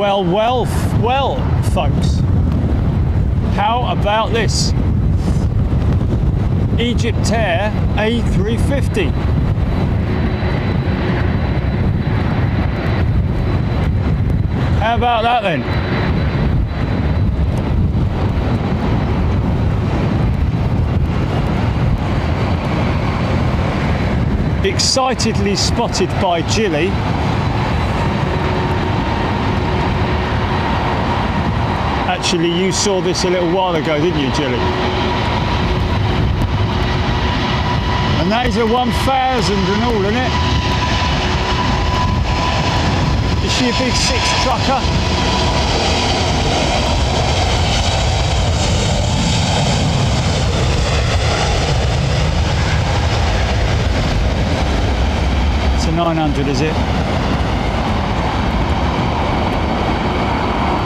Well, folks, how about this? Egypt Air A350. How about that then? Excitedly spotted by Jilly. Actually, you saw this a little while ago, didn't you, Jilly? And that is a 1000 and all, isn't it? Is she a big 6 trucker? It's a 900, is it?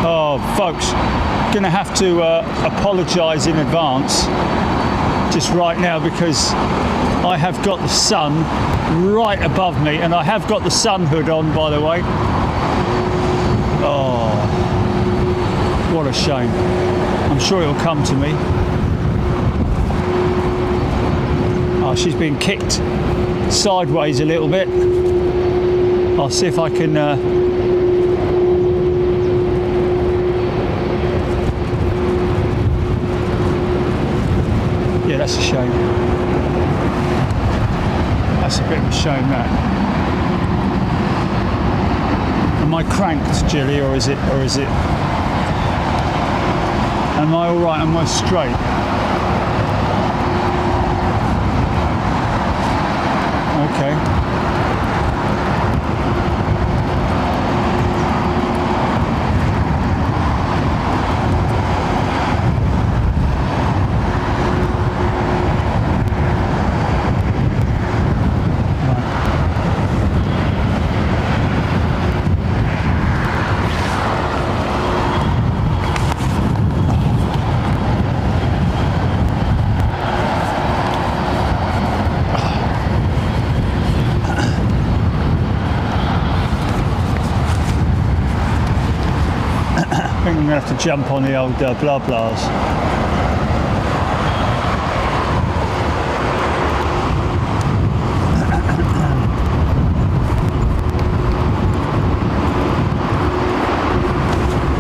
Oh, folks, gonna have to apologise in advance just right now because I have got the sun right above me, and I have got the sun hood on, by the way. Oh, what a shame. I'm sure it'll come to me. Oh, she's been kicked sideways a little bit. I'll see if I can yeah, that's a shame. That's a bit of a shame, that. Am I cranked, Jilly, or is it? Am I all right? Am I straight? Okay. I think I'm going to have to jump on the old blah blahs.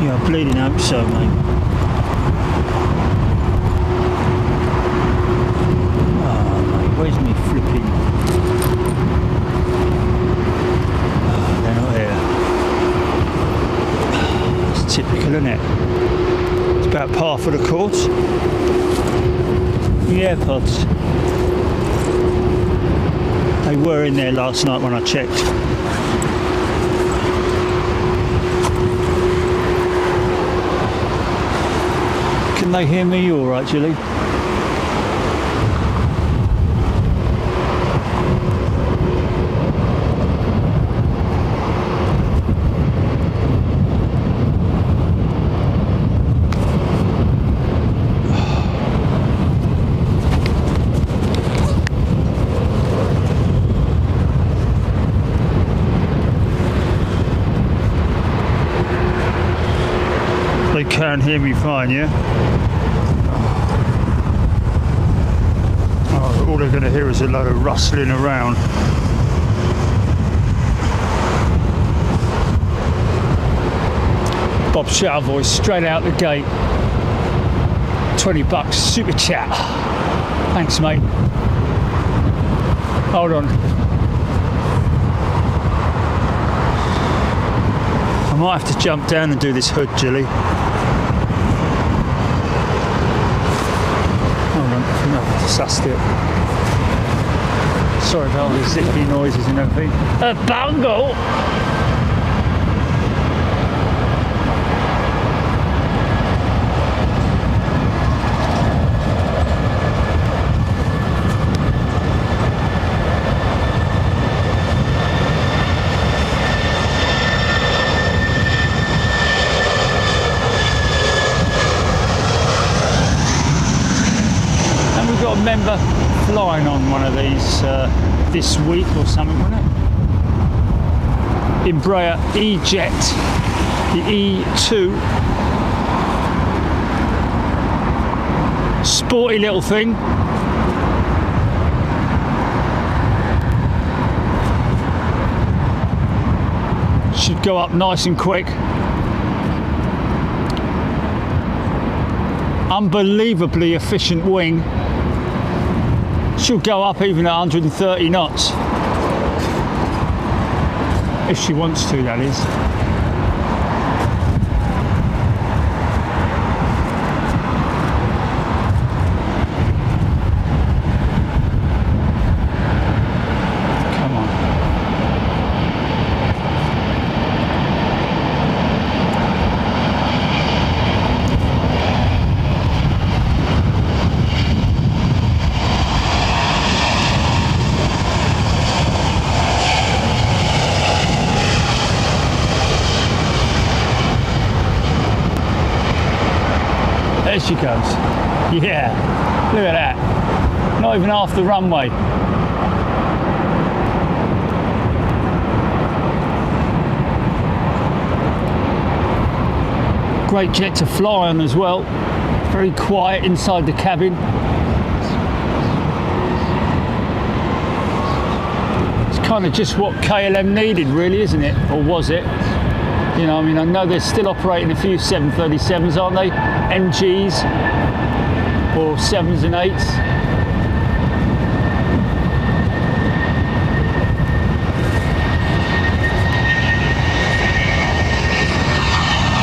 Yeah, bleeding out so, mate. Oh, mate, where's me flipping? Oh, they're not here. It's typical, isn't it? It's about par for the course. The AirPods. They were in there last night when I checked. Can they hear me all right, Julie? They can hear me fine, yeah? Oh, all they're going to hear is a load of rustling around. Bob Shower voice straight out the gate. $20 super chat. Thanks, mate. Hold on. I might have to jump down and do this hood, Jilly. Hold on, no, I've sussed it. Sorry about all the zippy noises and everything. A bongo! Member flying on one of these this week or something, wasn't it? Embraer E-Jet the E2. Sporty little thing. Should go up nice and quick. Unbelievably efficient wing. She'll go up even at 130 knots. If she wants to, that is. There she goes. Yeah, look at that. Not even half the runway. Great jet to fly on as well. Very quiet inside the cabin. It's kind of just what KLM needed, really, isn't it? Or was it? You know, I mean, I know they're still operating a few 737s, aren't they? NGs or 7s and 8s.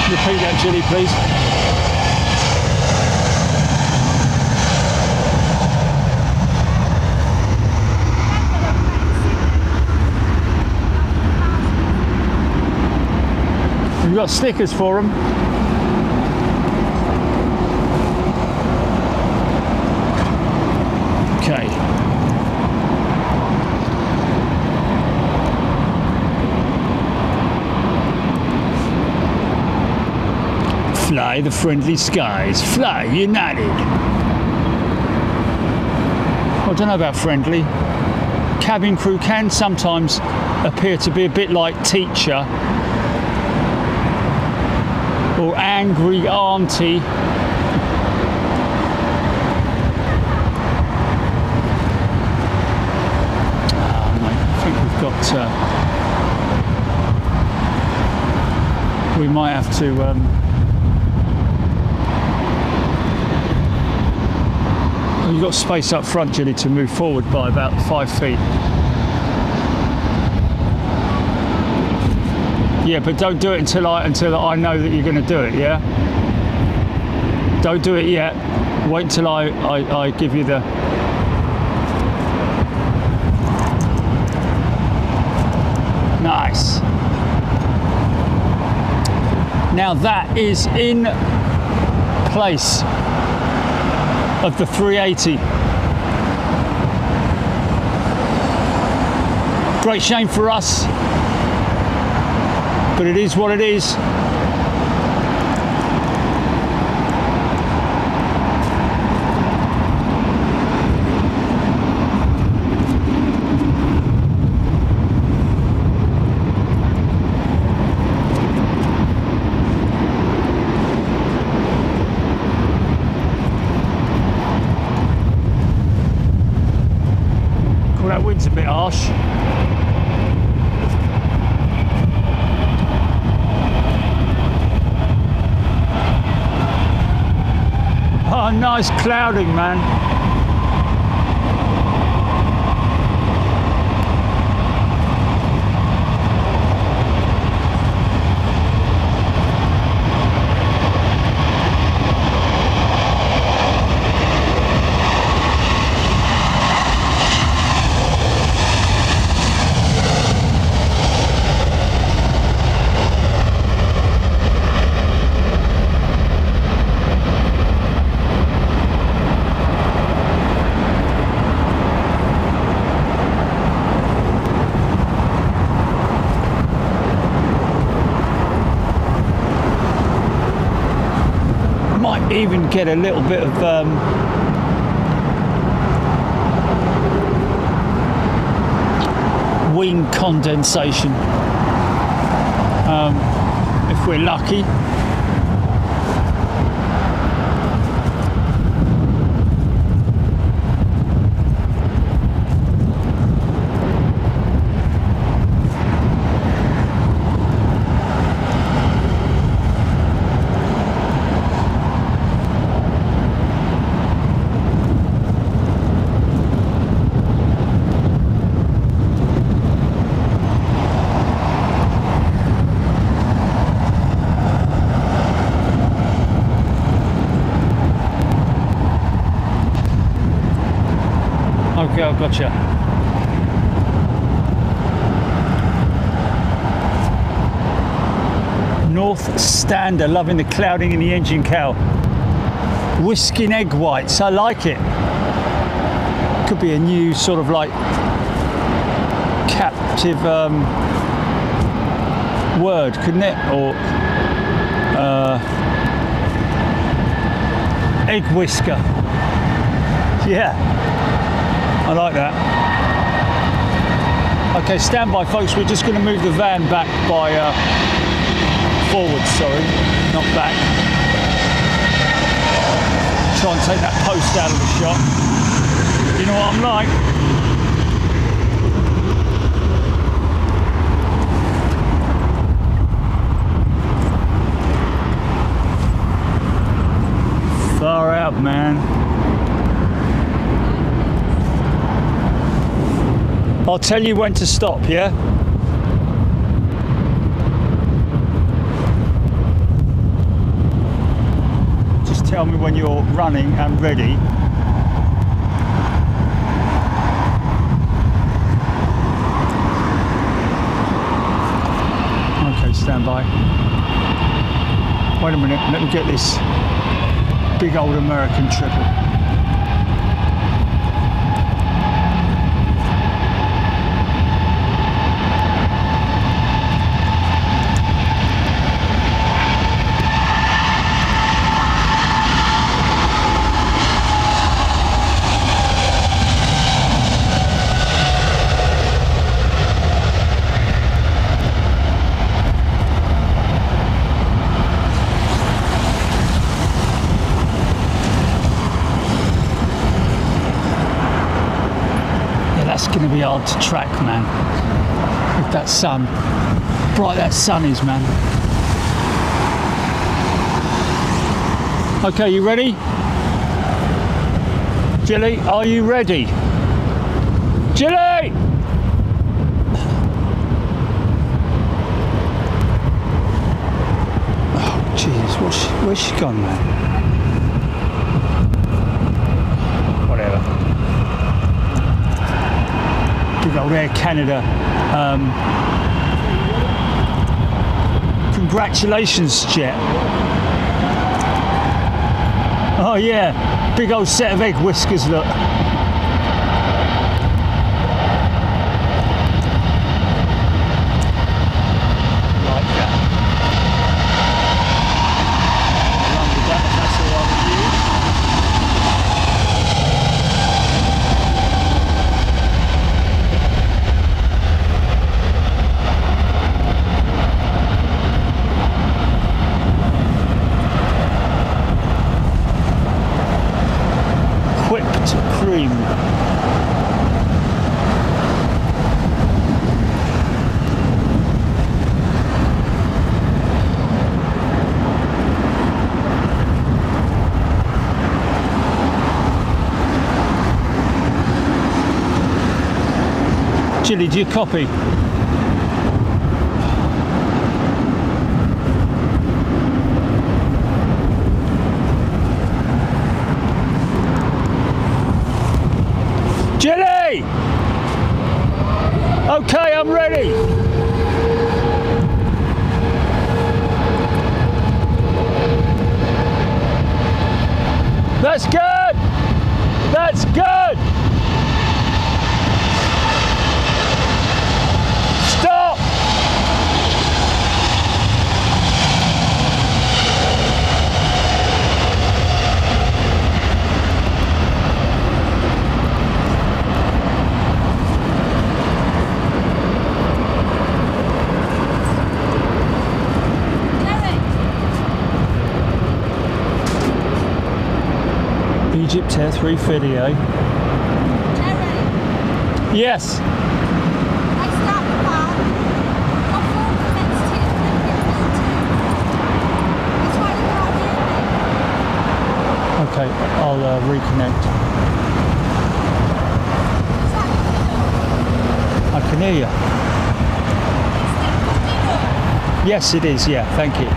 Repeat that, Julie, please. We've got stickers for them. Okay. Fly the friendly skies, fly united. I don't know about friendly. Cabin crew can sometimes appear to be a bit like teacher or angry auntie. We might have to you've got space up front, Julie, to move forward by about 5 feet. Yeah, but don't do it until I know that you're going to do it, yeah? Don't do it yet. Wait until I give you the... Nice. Now that is in place of the 380. Great shame for us, but it is what it is. That wind's a bit harsh. Oh, nice clouding, man. Even get a little bit of wing condensation if we're lucky. Okay, I've gotcha. North Stander, loving the clouding in the engine cowl. Whisking egg whites, I like it. Could be a new sort of like captive word, couldn't it? Or egg whisker. Yeah. I like that. Okay, stand by, folks. We're just going to move the van back by forward, sorry, not back. Try and take that post out of the shot. You know what I'm like? Far out, man. I'll tell you when to stop, yeah? Just tell me when you're running and ready. Okay, stand by. Wait a minute, let me get this big old American triple. Going to be hard to track, man, with that sun. Bright that sun is, man. Okay, you ready? Jilly, are you ready? Jilly! Oh, jeez, where's she gone, man? Old Air Canada. Congratulations, Jet. Oh yeah, big old set of egg whiskers, look. Jilly, do you copy? Jilly! Okay, I'm ready. That's good. That's good. Stop. Atlantic A350, eh? Jerry, Yes. I stopped the car. My phone connects to the That's why you can't hear me. Okay, I'll reconnect. Is that I can hear you. Yes, it is. Yeah, thank you.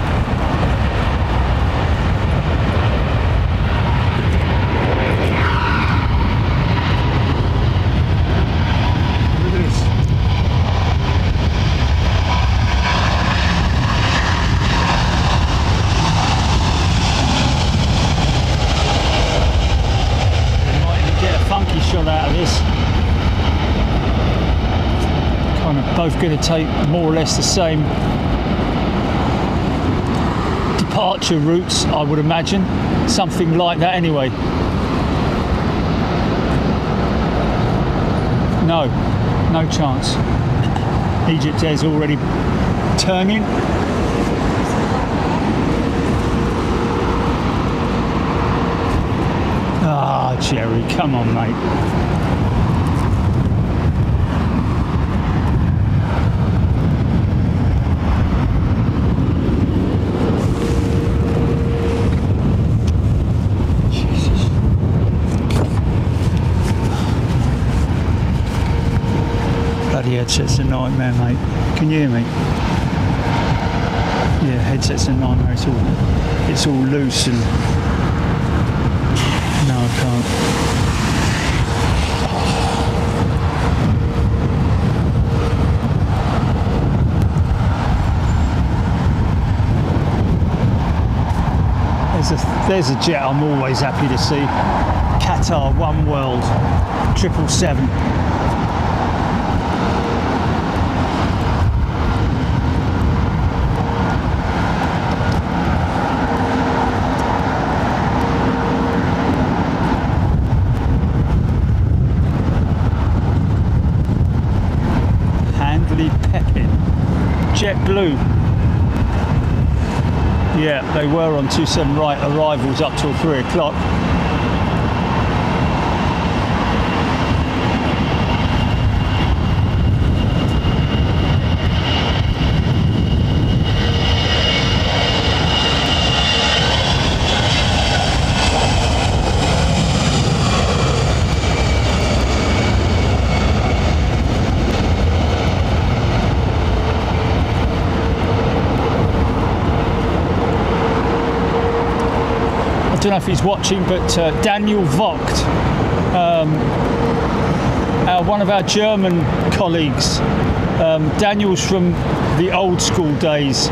Shot out of this. Kind of both going to take more or less the same departure routes, I would imagine. Something like that anyway. No chance. Egypt Air's already turning. Ah, Jerry, come on, mate. Jesus. Bloody headset's a nightmare, mate. Can you hear me? Yeah, headset's a nightmare. It's all loose and... No, I can't. There's a jet I'm always happy to see. Qatar oneworld 777. JetBlue. Yeah, they were on 27 right arrivals up till 3 o'clock. I don't know if he's watching, but Daniel Vogt, one of our German colleagues, Daniel's from the old school days.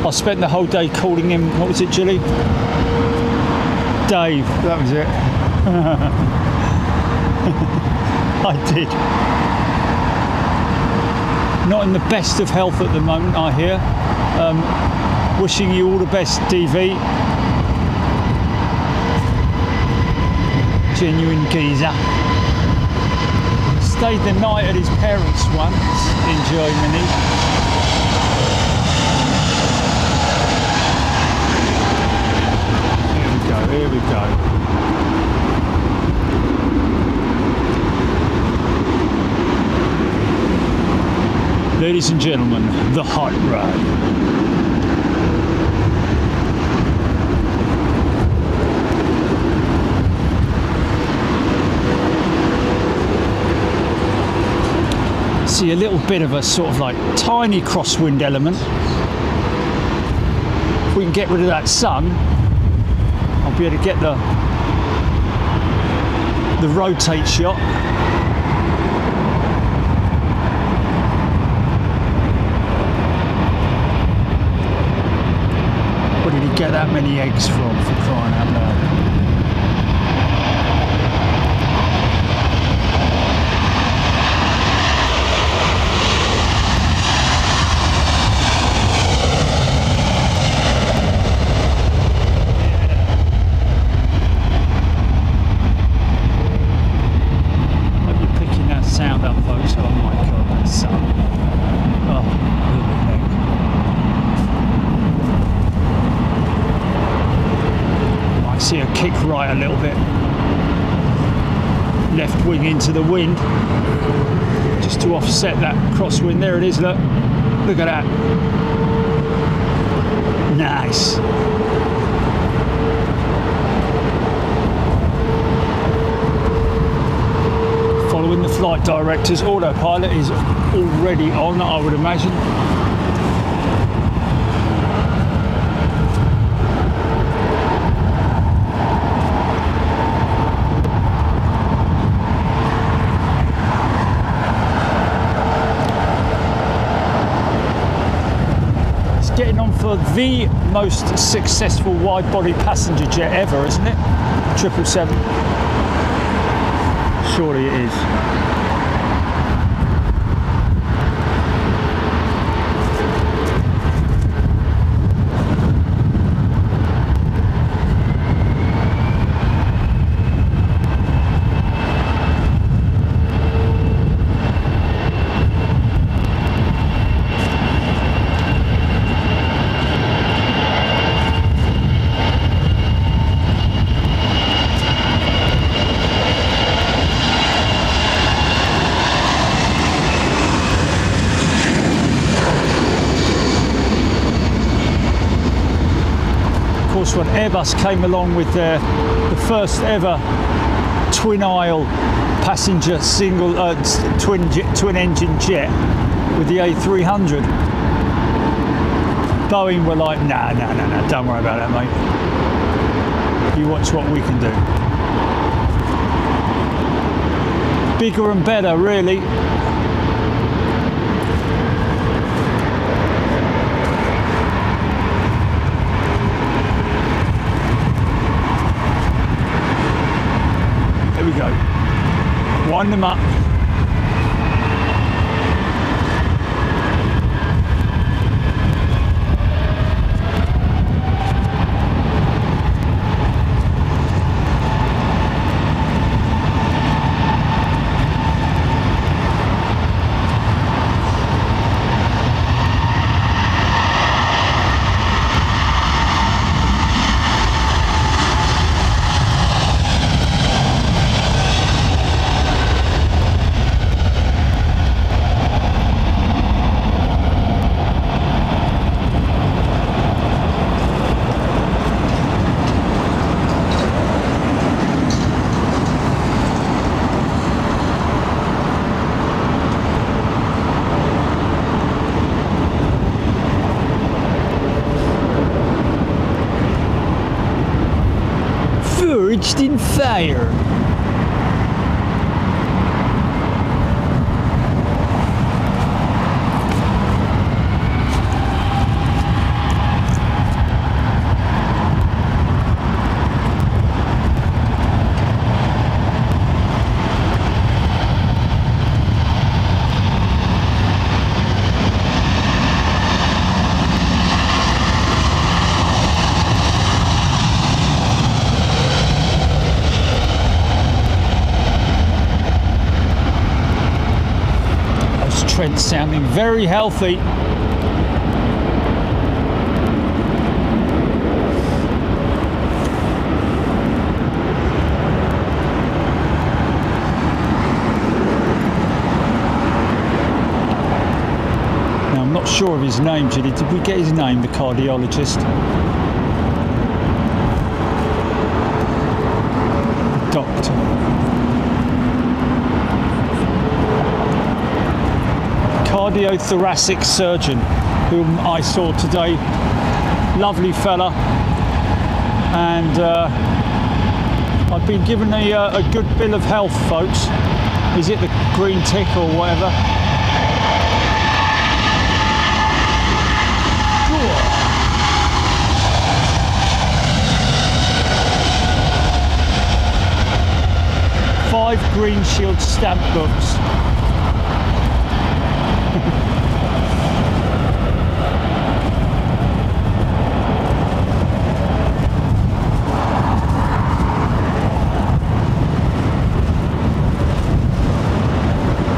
I spent the whole day calling him, what was it, Julie? Dave, that was it. I did. Not in the best of health at the moment, I hear. Wishing you all the best, DV. Genuine geezer. Stayed the night at his parents' once in Germany. Here we go. Ladies and gentlemen, the hot rod. See a little bit of a sort of like tiny crosswind element. If we can get rid of that sun, I'll be able to get the rotate shot. Where did he get that many eggs from, for crying out loud? right a little bit. Left wing into the wind, just to offset that crosswind. There it is, look. Look at that. Nice. Following the flight directors, autopilot is already on, I would imagine. Getting on for the most successful wide-body passenger jet ever, isn't it? 777. Surely it is. When Airbus came along with the first ever twin-aisle passenger single twin engine jet with the A300, Boeing were like, nah, don't worry about that, mate. You watch what we can do. Bigger and better, really. Go. Wind them up. In fire. Trent sounding very healthy. Now I'm not sure of his name, Judy. Did we get his name, the cardiologist? Doctor. Cardiothoracic surgeon whom I saw today. Lovely fella, and I've been given a good bill of health, folks. Is it the green tick or whatever? Five Green Shield stamp books.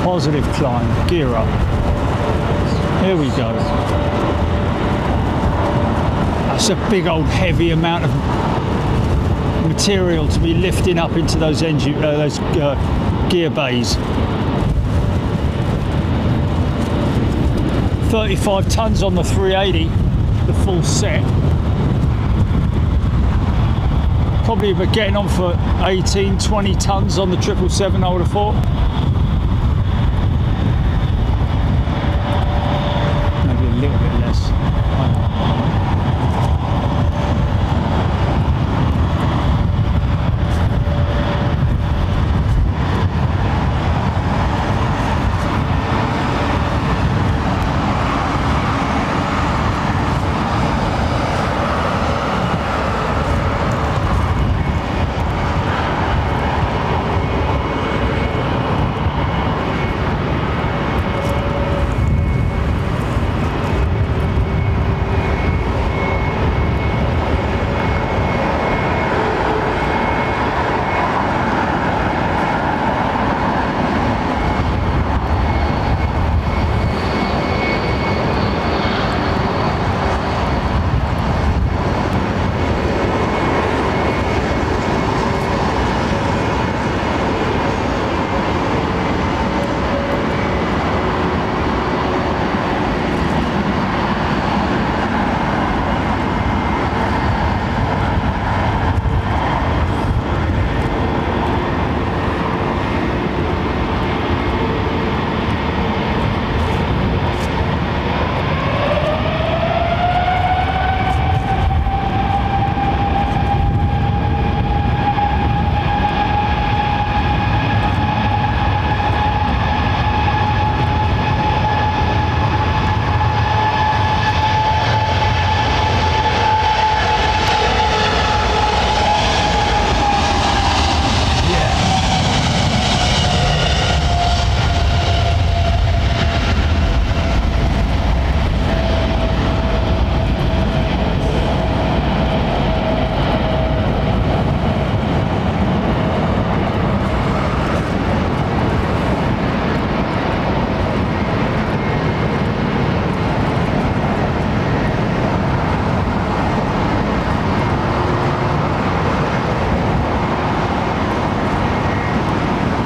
Positive climb, gear up. Here we go. That's a big old heavy amount of material to be lifting up into those engine, those gear bays. 35 tons on the 380, the full set. Probably we're getting on for 18, 20 tons on the 777, I would have thought. Maybe a little bit less.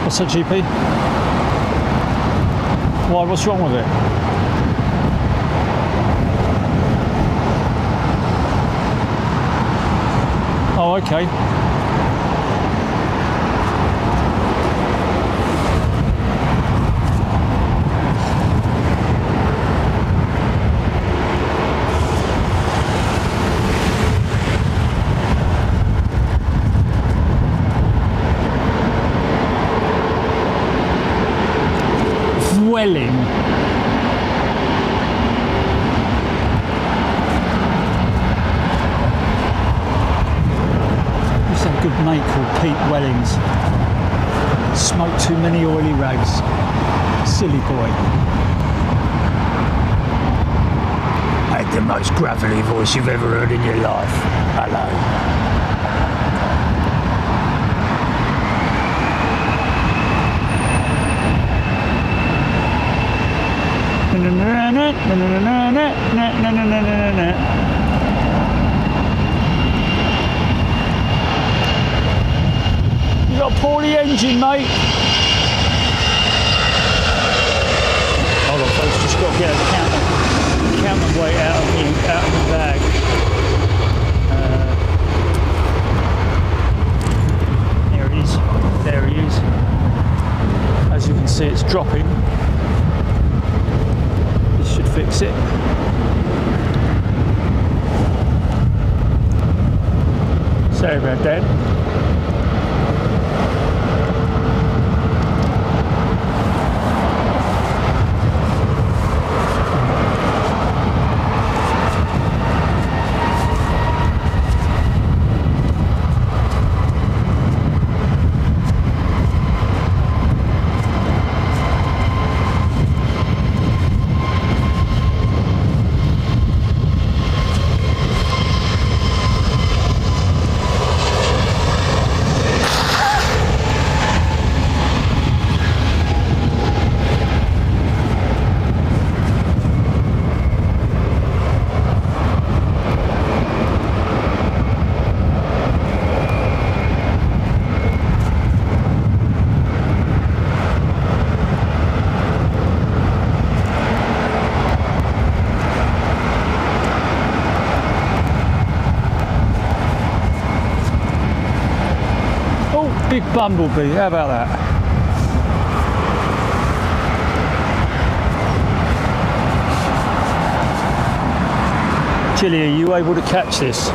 What's that, GP? Why, what's wrong with it? Oh, okay. Welling. What's that good mate called Pete Wellings? Smoked too many oily rags. Silly boy. Had the most gravelly voice you've ever heard in your life. Hello. You got to pull the engine, mate. Hold on, folks, just got to get a counterweight out of the bag. There it is. There he is. As you can see, it's dropping. Should fix it. Sorry about that. big bumblebee, how about that? Chilly, are you able to catch this?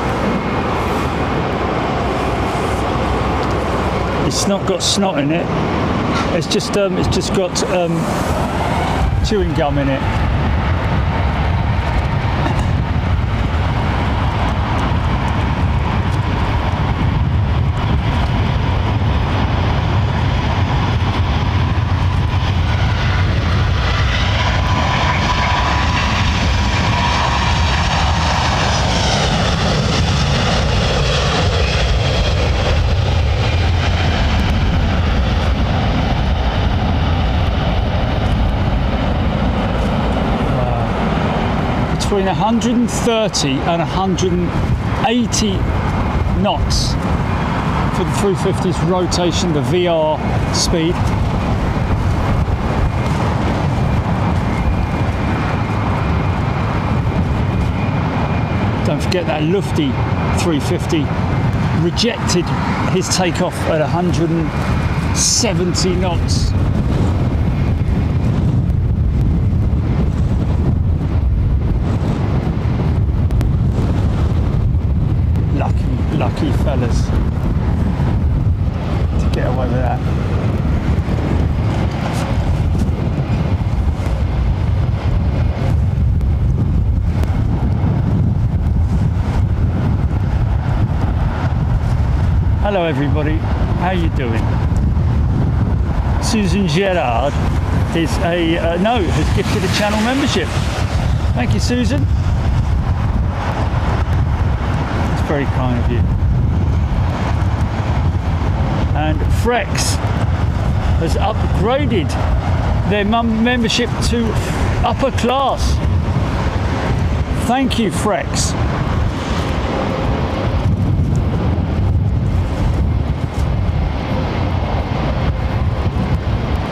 It's not got snot in it. It's just got chewing gum in it. Between 130 and 180 knots for the 350's rotation, the VR speed. Don't forget that lofty 350 rejected his takeoff at 170 knots. Lucky fellas to get away with that. Hello everybody, how you doing? Susan Gerard is has gifted a channel membership. Thank you, Susan. Very kind of you. And Frex has upgraded their membership to upper class. Thank you, Frex.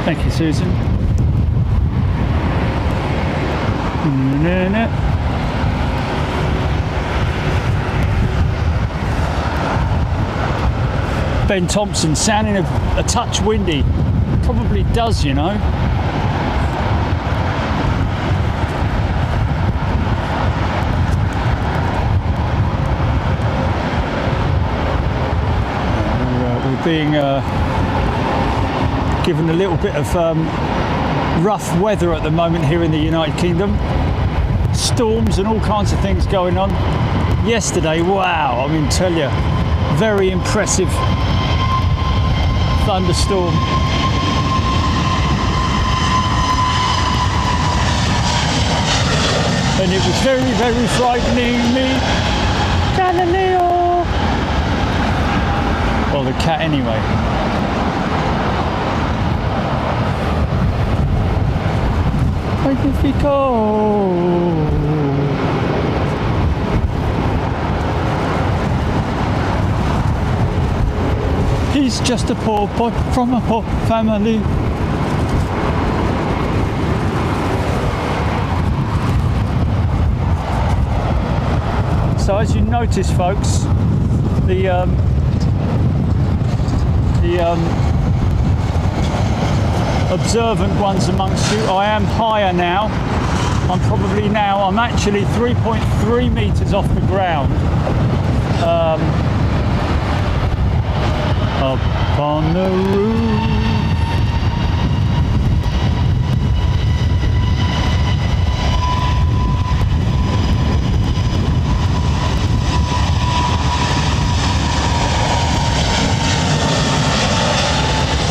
Thank you, Susan. Ben Thompson sounding a touch windy. Probably does, you know. We're being given a little bit of rough weather at the moment here in the United Kingdom. Storms and all kinds of things going on. Yesterday, wow, I mean, tell you, very impressive thunderstorm. And it was very, very frightening me. Galileo! Well, the cat anyway. Magnifico! He's just a poor boy from a poor family. So as you notice, folks, the observant ones amongst you, I am higher now. I'm actually 3.3 meters off the ground. Up on the roof.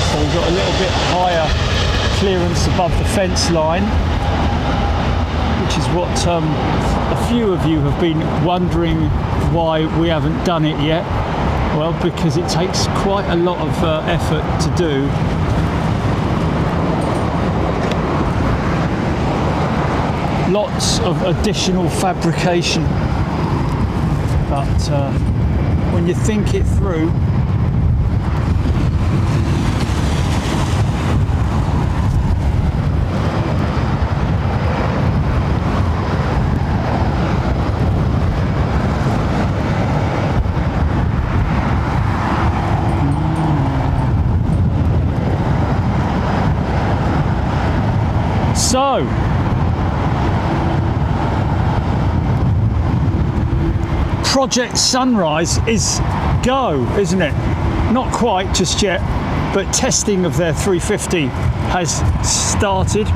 So we've got a little bit higher clearance above the fence line, which is what a few of you have been wondering why we haven't done it yet. Well, because it takes quite a lot of effort to do. Lots of additional fabrication. But when you think it through, So, Project Sunrise is go, isn't it? Not quite just yet, but testing of their 350 has started.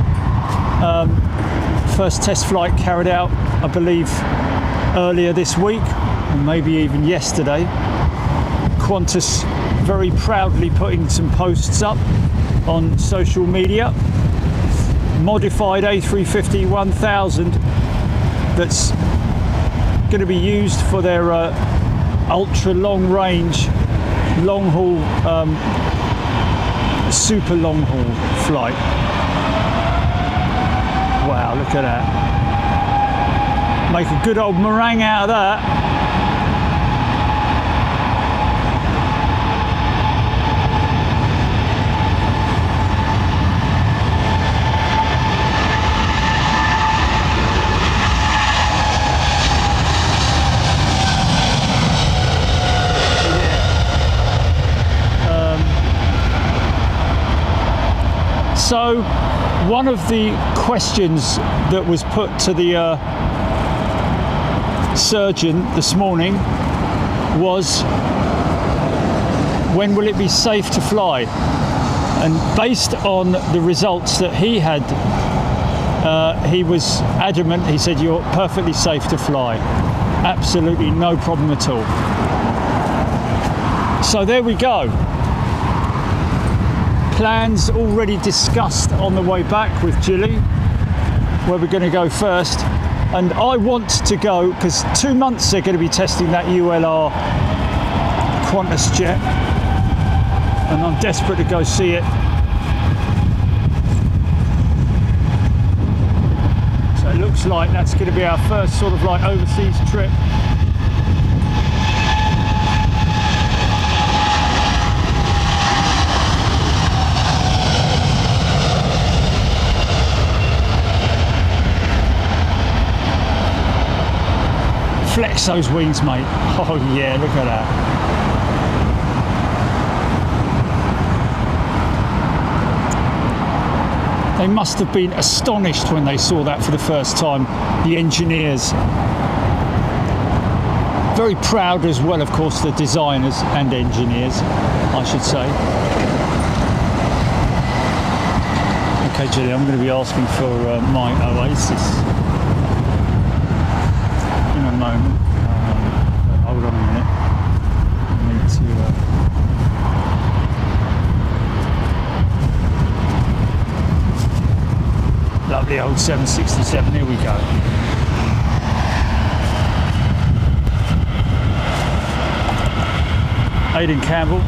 First test flight carried out, I believe, earlier this week, or maybe even yesterday. Qantas very proudly putting some posts up on social media. Modified A350-1000 that's going to be used for their ultra long range, long haul, super long haul flight. Wow, look at that. Make a good old meringue out of that. So, one of the questions that was put to the surgeon this morning was, when will it be safe to fly? And based on the results that he had, he was adamant. He said, you're perfectly safe to fly. Absolutely no problem at all. So there we go. Plans already discussed on the way back with Gilly, where we're going to go first. And I want to go, because 2 months they're going to be testing that ULR Qantas jet, and I'm desperate to go see it. So it looks like that's going to be our first sort of like overseas trip. Flex those wings, mate. Oh yeah, look at that. They must have been astonished when they saw that for the first time, the engineers. Very proud as well, of course, the designers and engineers, I should say. Okay, Julie, I'm going to be asking for my Oasis in a moment. Hold on a minute. I need to lovely old 767. Here we go. Aidan Campbell.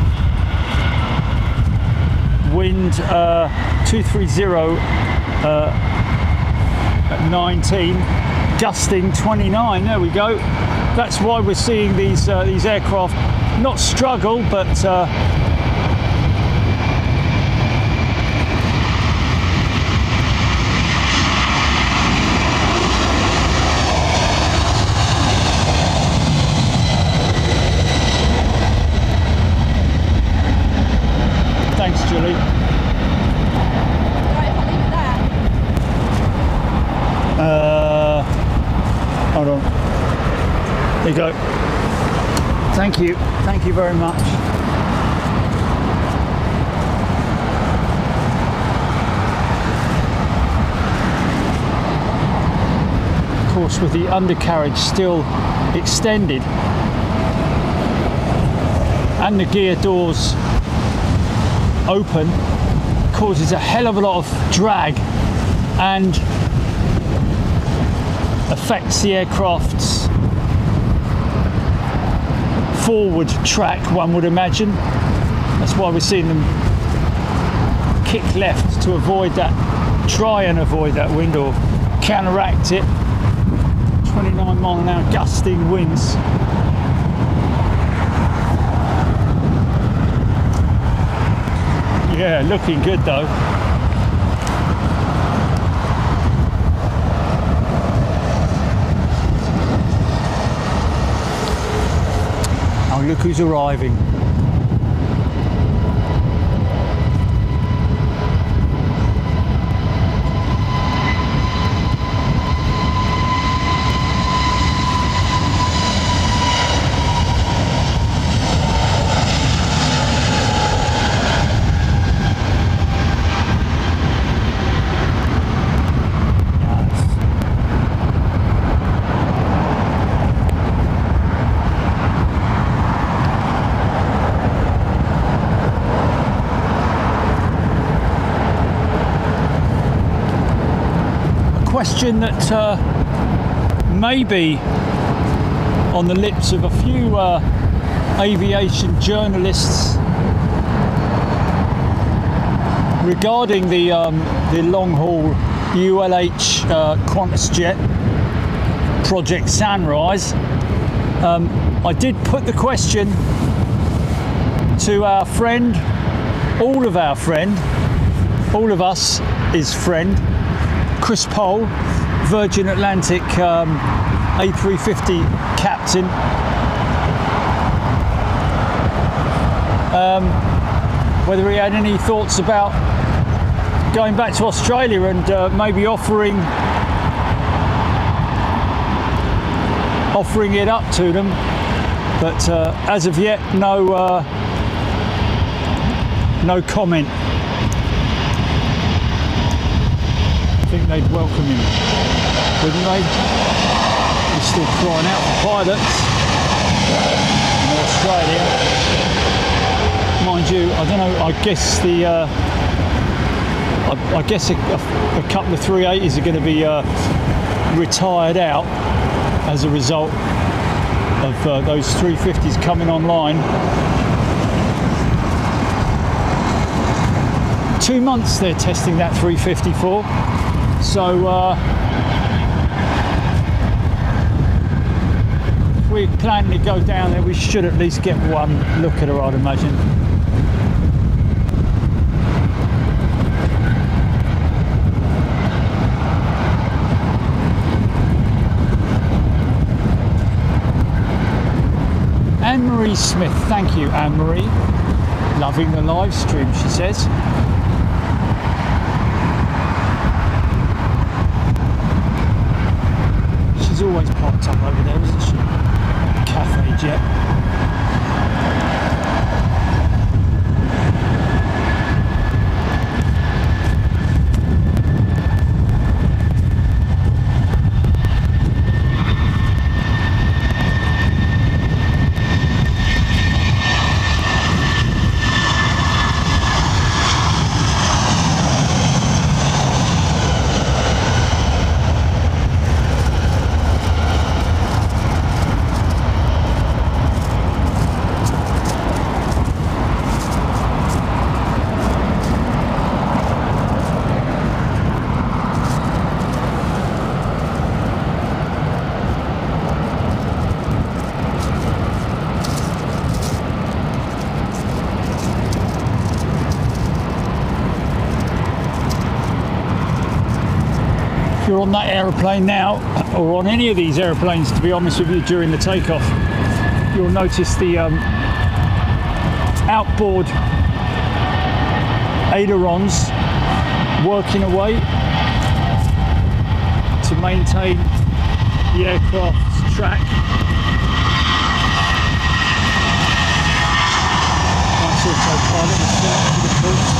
Wind 230 at 19. Gusting 29. There we go. That's why we're seeing these aircraft not struggle, but thanks, Julie. Hold on. There you go. Thank you. Thank you very much. Of course, with the undercarriage still extended and the gear doors open, causes a hell of a lot of drag and affects the aircraft's forward track, one would imagine. That's why we're seeing them kick left to avoid that, try and avoid that wind or counteract it. 29 mile an hour gusting winds. Yeah, looking good though. Oh, look who's arriving. question that may be on the lips of a few aviation journalists regarding the long-haul ULH Qantas jet Project Sunrise. I did put the question to our friend, all of us is friend, Chris Pole, Virgin Atlantic A350 captain. Whether he had any thoughts about going back to Australia and maybe offering it up to them, but as of yet, no comment. I think they'd welcome him, wouldn't they? They're still crying out for pilots in Australia. Mind you, I don't know. I guess a couple of 380s are going to be retired out as a result of those 350s coming online. 2 months they're testing that 350 for. So if we're planning to go down there, we should at least get one look at her, I'd imagine. Anne-Marie Smith, thank you, Anne-Marie. Loving the live stream, she says. She's always popped up over there, isn't she? Cathay jet. You're on that aeroplane now, or on any of these airplanes, to be honest with you, during the takeoff, you'll notice the outboard ailerons working away to maintain the aircraft's track. Nice autopilot is still up to the cruise.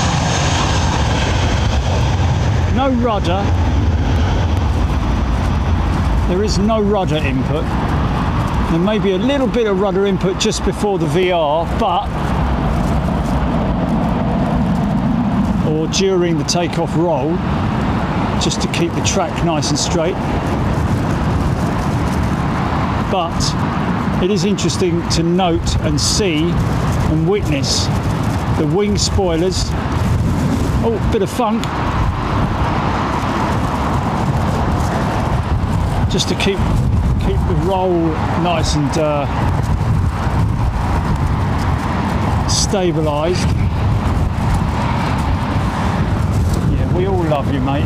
No rudder. There is no rudder input. There may be a little bit of rudder input just before the VR, or during the takeoff roll, just to keep the track nice and straight. But it is interesting to note and see and witness the wing spoilers. Oh, bit of funk. Just to keep the roll nice and stabilised. Yeah, we all love you, mate.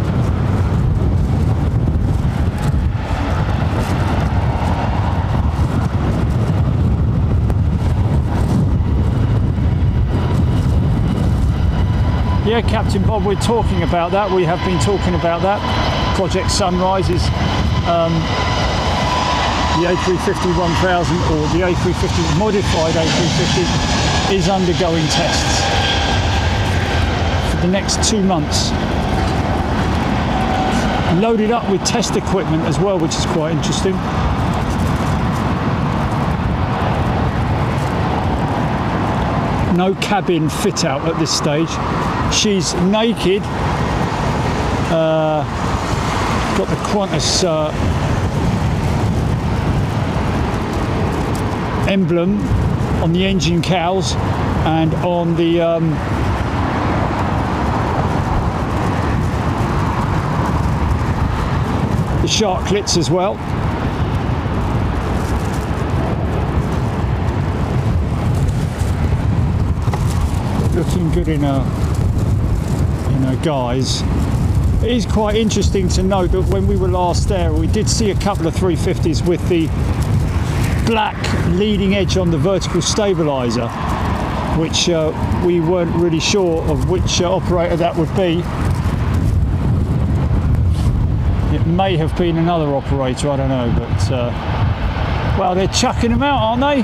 Yeah, Captain Bob, we're talking about that. We have been talking about that. Project Sunrise is the A350-1000, or the A350 modified A350, is undergoing tests for the next 2 months. Loaded up with test equipment as well, which is quite interesting. No cabin fit out at this stage. She's naked. Got got the Qantas emblem on the engine cowls and on the shark clits as well. Looking good in a guise. It is quite interesting to note that when we were last there, we did see a couple of 350s with the black leading edge on the vertical stabilizer, which we weren't really sure of which operator that would be. It may have been another operator, I don't know, but well, they're chucking them out, aren't they?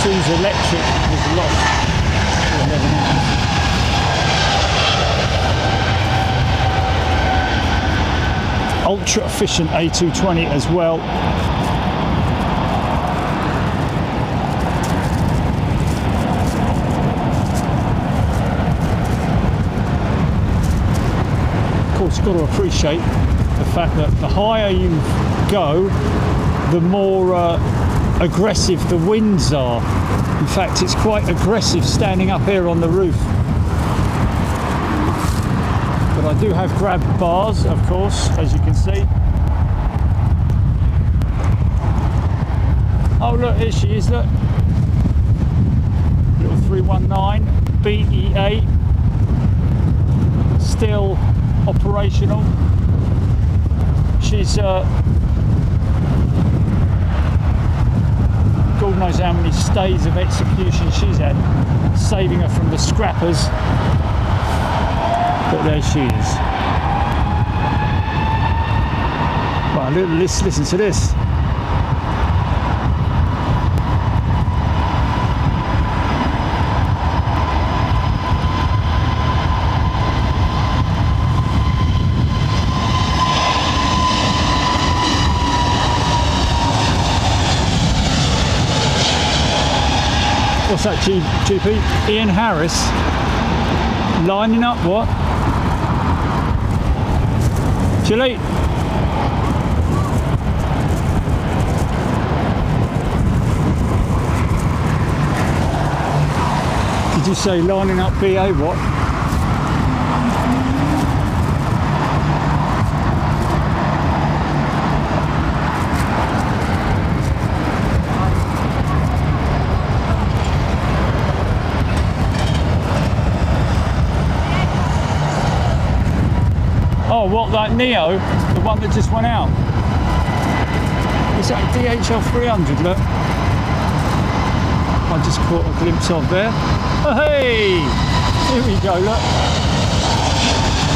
Sue's electric was lost for 11 hours. Ultra efficient A220 as well. Of course, you've got to appreciate the fact that the higher you go, the more aggressive the winds are. In fact, it's quite aggressive standing up here on the roof. But I do have grab bars, of course, as you can see. Oh look, here she is, look. Little 319 BEA, still operational. She's God knows how many stays of execution she's had, saving her from the scrappers. But there she is. Right, listen to this. What's that, GP? Ian Harris lining up what? Chile. Did you say lining up BA what? Oh, what, that Neo? The one that just went out? Is that DHL 300, look? I just caught a glimpse of there. Oh, hey! Here we go, look.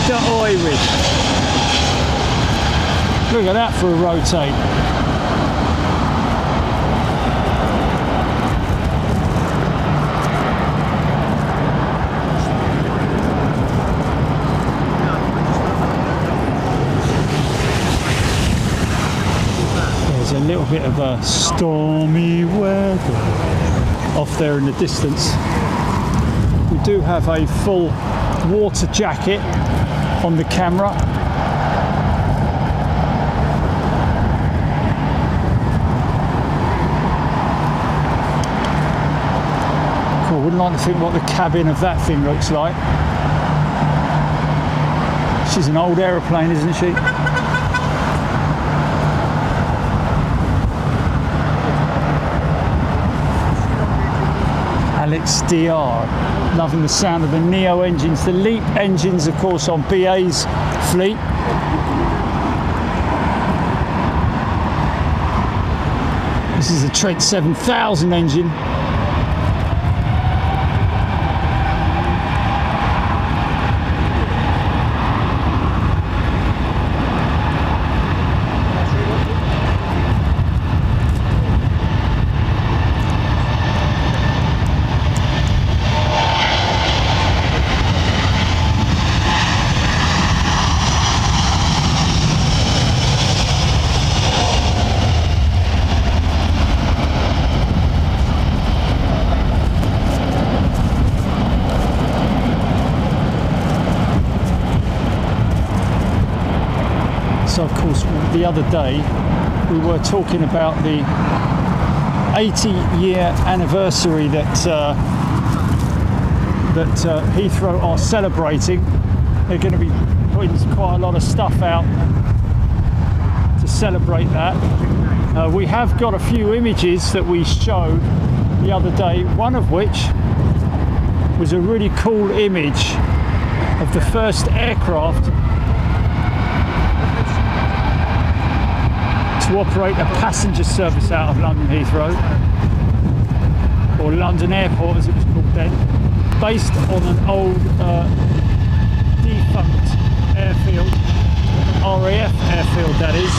The Irish. Look at that for a rotate. A little bit of a stormy weather off there in the distance. We do have a full water jacket on the camera. Cool, wouldn't like to think what the cabin of that thing looks like. She's an old aeroplane, isn't she? Alex DR, loving the sound of the Neo engines, the LEAP engines, of course, on BA's fleet. This is a Trent 7000 engine. of course, the other day we were talking about the 80-year anniversary that Heathrow are celebrating. They're going to be putting quite a lot of stuff out to celebrate that. We have got a few images that we showed the other day, one of which was a really cool image of the first aircraft to operate a passenger service out of London Heathrow, or London Airport as it was called then, based on an old defunct airfield, RAF airfield that is.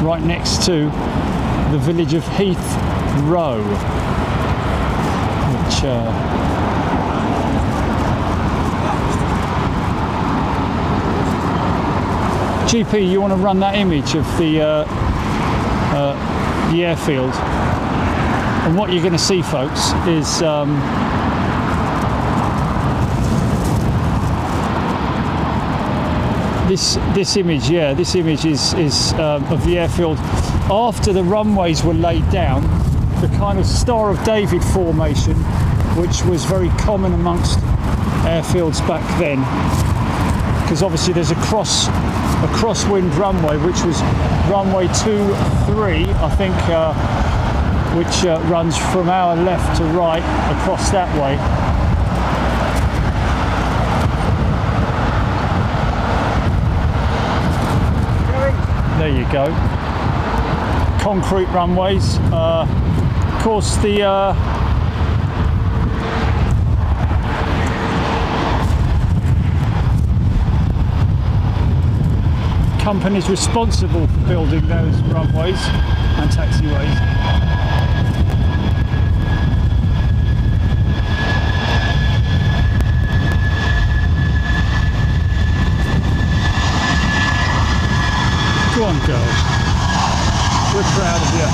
Right next to the village of Heathrow, which GP, you want to run that image of the airfield, and what you're going to see, folks, is this image. Yeah, this image is of the airfield after the runways were laid down. The kind of Star of David formation, which was very common amongst airfields back then, because obviously there's a crosswind runway, which was runway 23, I think, which runs from our left to right across that way. There you go. Concrete runways. Of course, the companies responsible for building those runways and taxiways. Go on, girl. We're proud of you.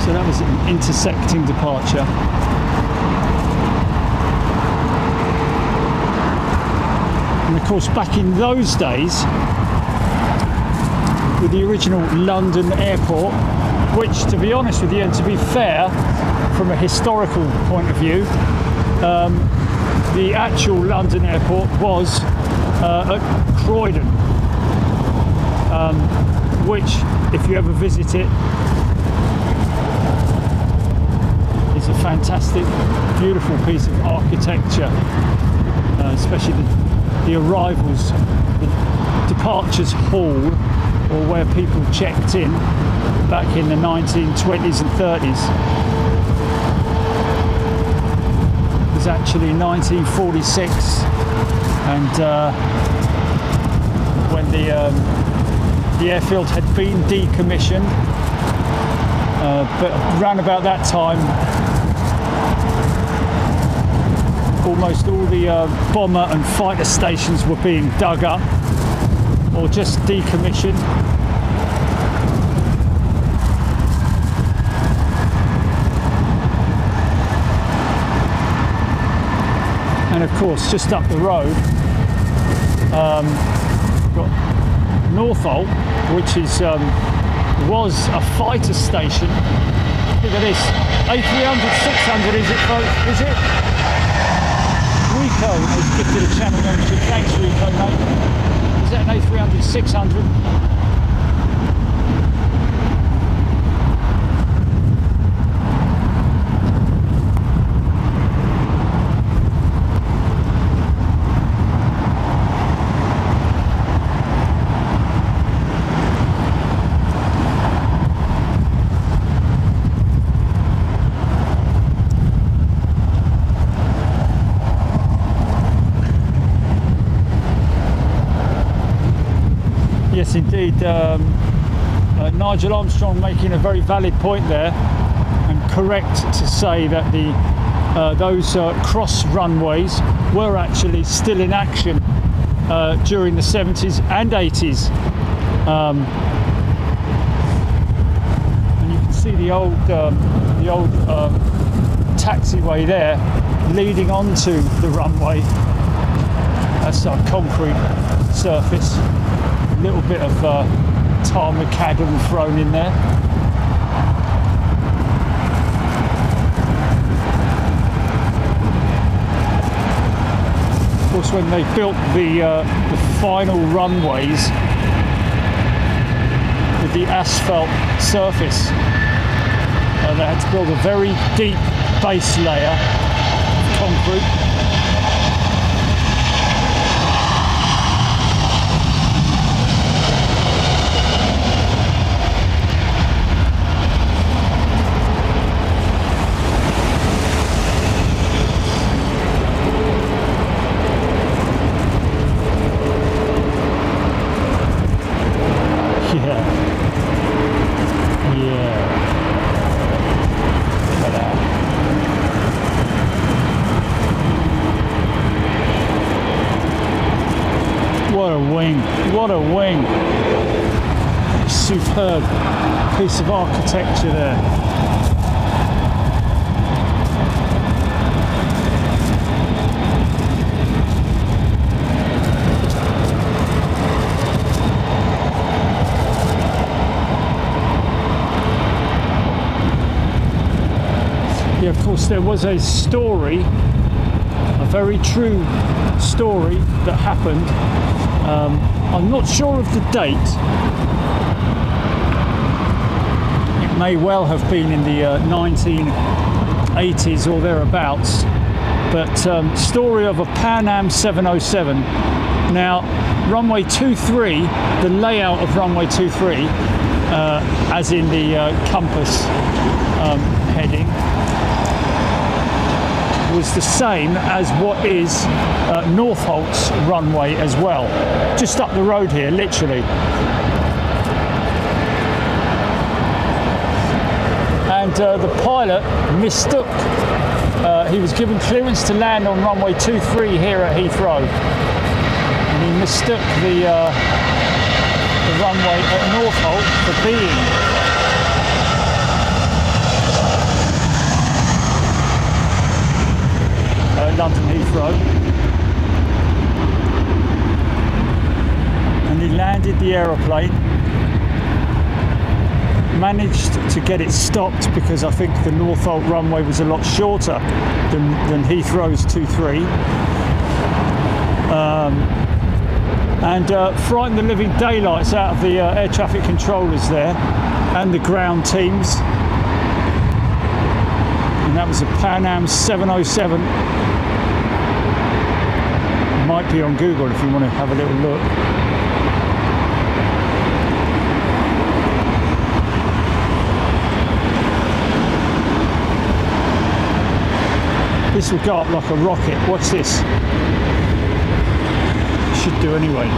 So that was an intersecting departure. And of course, back in those days, with the original London Airport, which, to be honest with you, and to be fair, from a historical point of view, the actual London Airport was at Croydon, which, if you ever visit it, is a fantastic, beautiful piece of architecture, especially the arrivals, the departures hall, or where people checked in back in the 1920s and 30s. It was actually 1946, and when the airfield had been decommissioned, but around about that time, almost all the bomber and fighter stations were being dug up or just decommissioned. And of course, just up the road, we've got Northolt, which is was a fighter station. Look at this, A300-600, is it, folks? Is it? Rico has gifted a channel membership. Thanks, Rico, mate. Is that an A300-600? Yes, indeed. Nigel Armstrong making a very valid point there. and correct to say that those cross runways were actually still in action during the 70s and 80s. And you can see the old taxiway there leading onto the runway. That's our concrete surface. A little bit of tar macadam thrown in there. Of course, when they built the final runways with the asphalt surface, they had to build a very deep base layer of concrete. What a wing. Superb piece of architecture there. Yeah, of course there was a story, a very true story that happened. I'm not sure of the date. It may well have been in the 1980s or thereabouts, but story of a Pan Am 707. Now, runway 23, the layout of runway 23, as in the compass heading, was the same as what is Northolt's runway as well, just up the road here, literally. And the pilot mistook, he was given clearance to land on runway 23 here at Heathrow, and he mistook the runway at Northolt for being London Heathrow, and he landed the aeroplane, managed to get it stopped because I think the Northolt runway was a lot shorter than Heathrow's 23, and frightened the living daylights out of the air traffic controllers there and the ground teams. And that was a Pan Am 707. Might be on Google if you want to have a little look. This will go up like a rocket. Watch this. Should do anyway.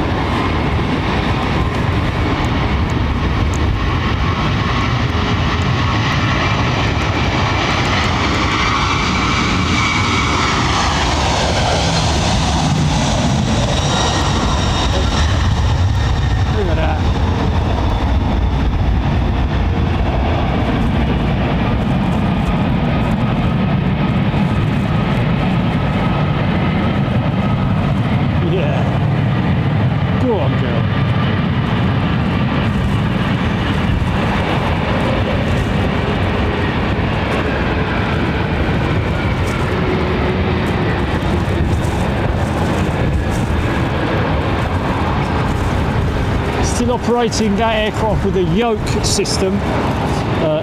Operating that aircraft with a yoke system.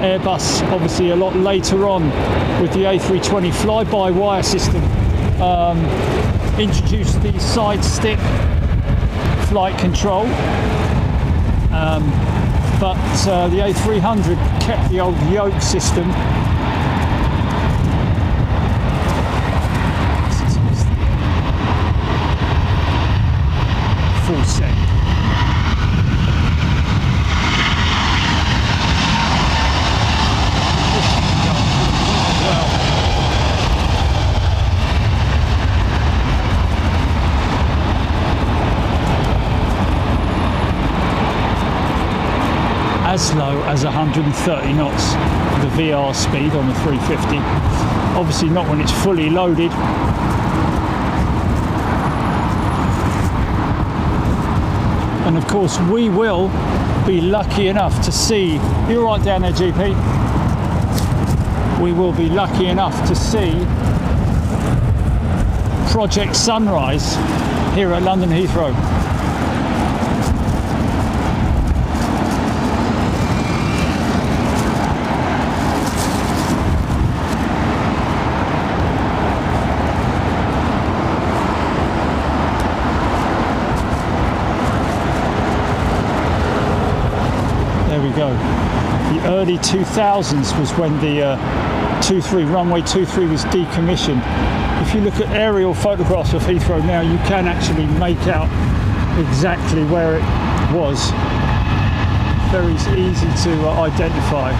Airbus obviously a lot later on with the A320 fly-by-wire system introduced the side stick flight control, but the A300 kept the old yoke system. Full set. slow as 130 knots, the VR speed on the 350. Obviously not when it's fully loaded. And of course we will be lucky enough to see, you're right down there GP, we will be lucky enough to see Project Sunrise here at London Heathrow. Go. The early 2000s was when the runway 23 was decommissioned. If you look at aerial photographs of Heathrow now, you can actually make out exactly where it was. Very easy to identify.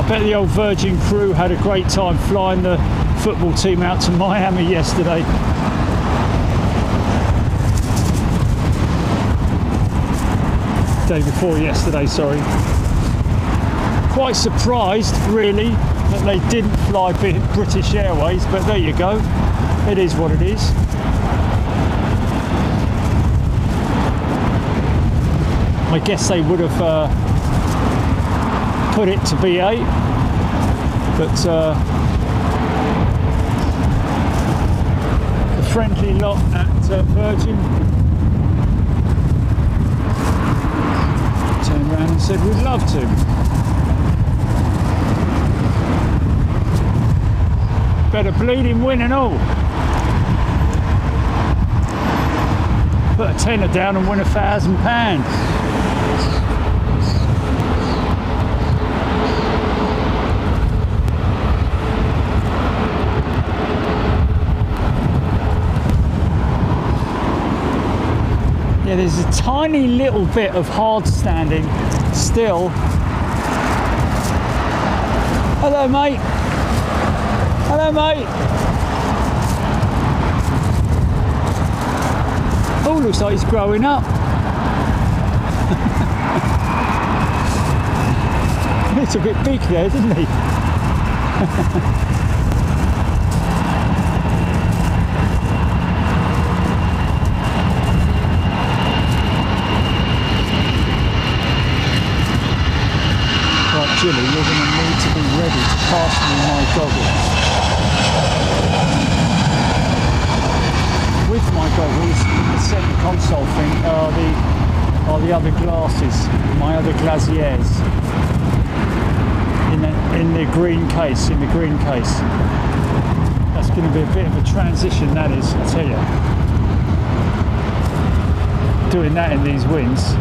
I bet the old Virgin crew had a great time flying the football team out to Miami yesterday. Day before yesterday, sorry. Quite surprised, really, that they didn't fly British Airways, but there you go. It is what it is. I guess they would have put it to BA, but the friendly lot at Virgin turned around and said we'd love to. Better bleeding win and all. Put a tenner down and win £1,000. Yeah, there's a tiny little bit of hard standing still. Hello, mate. Hello, mate. Oh, looks like he's growing up. It's a bit big there, didn't he? Jilly, you're going to need to be ready to pass me my goggles. With my goggles, in the centre console thing are the other glasses, my other glaciers, in the green case. That's going to be a bit of a transition, that is, I tell you. Doing that in these winds.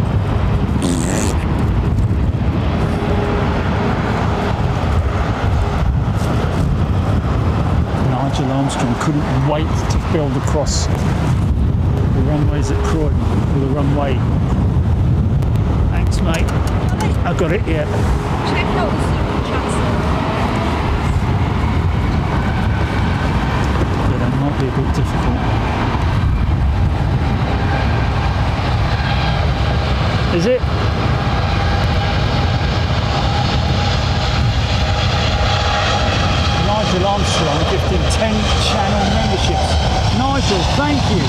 Nigel Armstrong couldn't wait to build across the runways at Croydon, or the runway. Thanks, mate. I got it, yeah. Check out the super transfer. Yeah, that might be a bit difficult. Is it? Nigel Armstrong gifting 10 channel memberships. Nigel, thank you.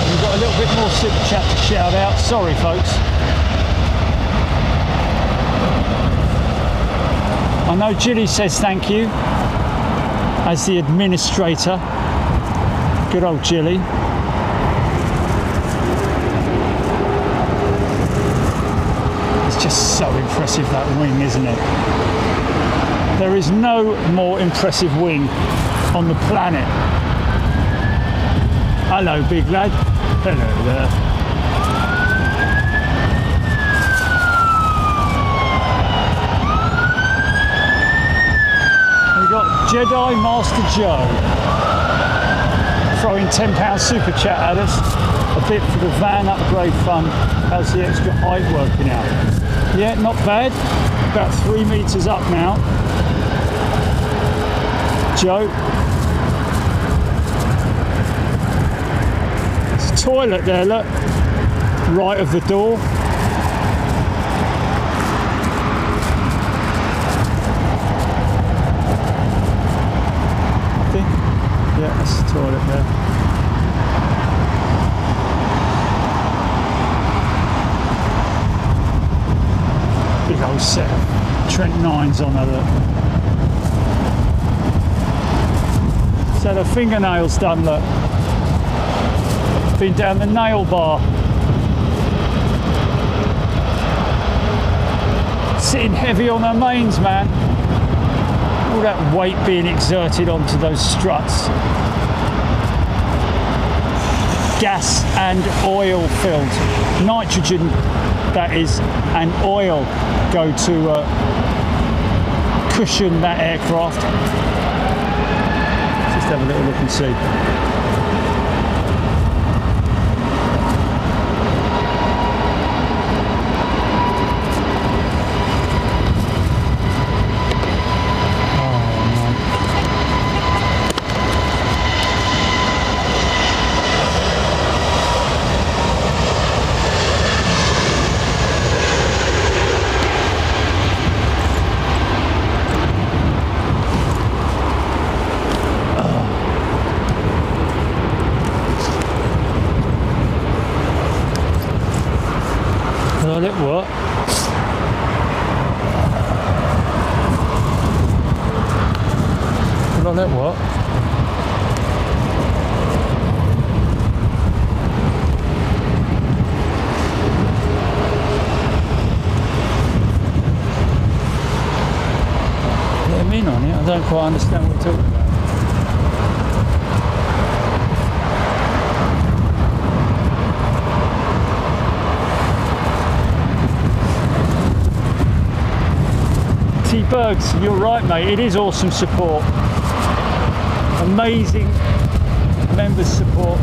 We've got a little bit more super chat to shout out. Sorry, folks. I know Jilly says thank you as the administrator. Good old Jilly. It's just so impressive, that wing, isn't it? There is no more impressive wing on the planet. Hello, big lad. Hello there. We've got Jedi Master Joe throwing £10 super chat at us. A bit for the van upgrade fund. How's the extra height working out? Yeah, not bad. About 3 meters up now. Joe. There's a toilet there, look. Right of the door. I think. Yeah, that's the toilet there. Big old set of Trent 9s on there. So the fingernails done, look. Been down the nail bar. Sitting heavy on her mains, man. All that weight being exerted onto those struts. Gas and oil filled. Nitrogen, that is, and oil go to cushion that aircraft. Just have a little look and see. Well, it what? Well, it what? Let him in on it. I don't quite understand what you're talking about. Bergs, you're right, mate. It is awesome support. Amazing members support.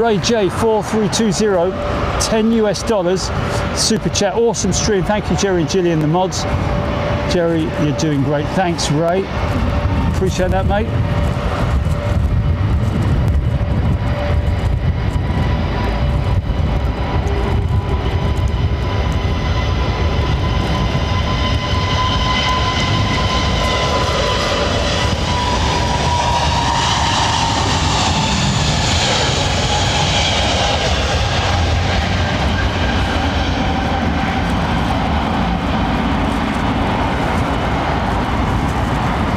Ray J 4320. $10 super chat. Awesome stream. Thank you, Jerry and Gillian, the mods. Jerry, you're doing great. Thanks, Ray. Appreciate that, mate.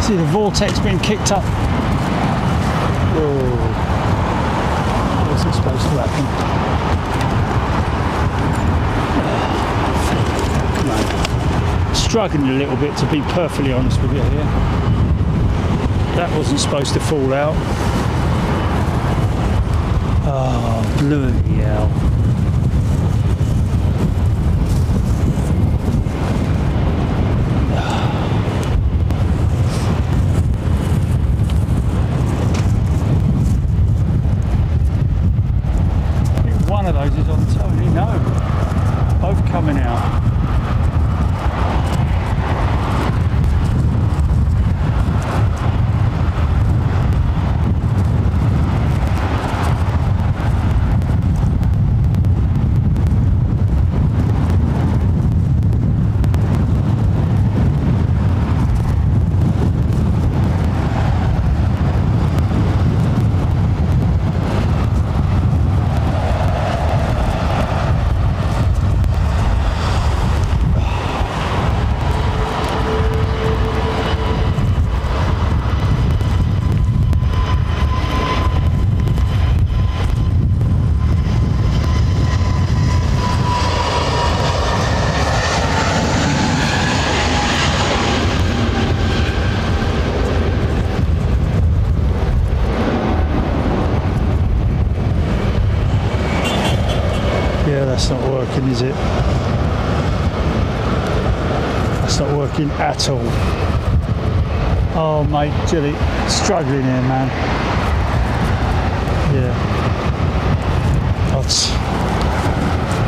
See the vortex being kicked up. Whoa. What's it supposed to happen? Come on. Struggling a little bit, to be perfectly honest with you here. That wasn't supposed to fall out. Oh, bloody hell. Is on Tony, no, both coming out. it. That's not working at all. Oh mate, Jilly, struggling here, man. Yeah.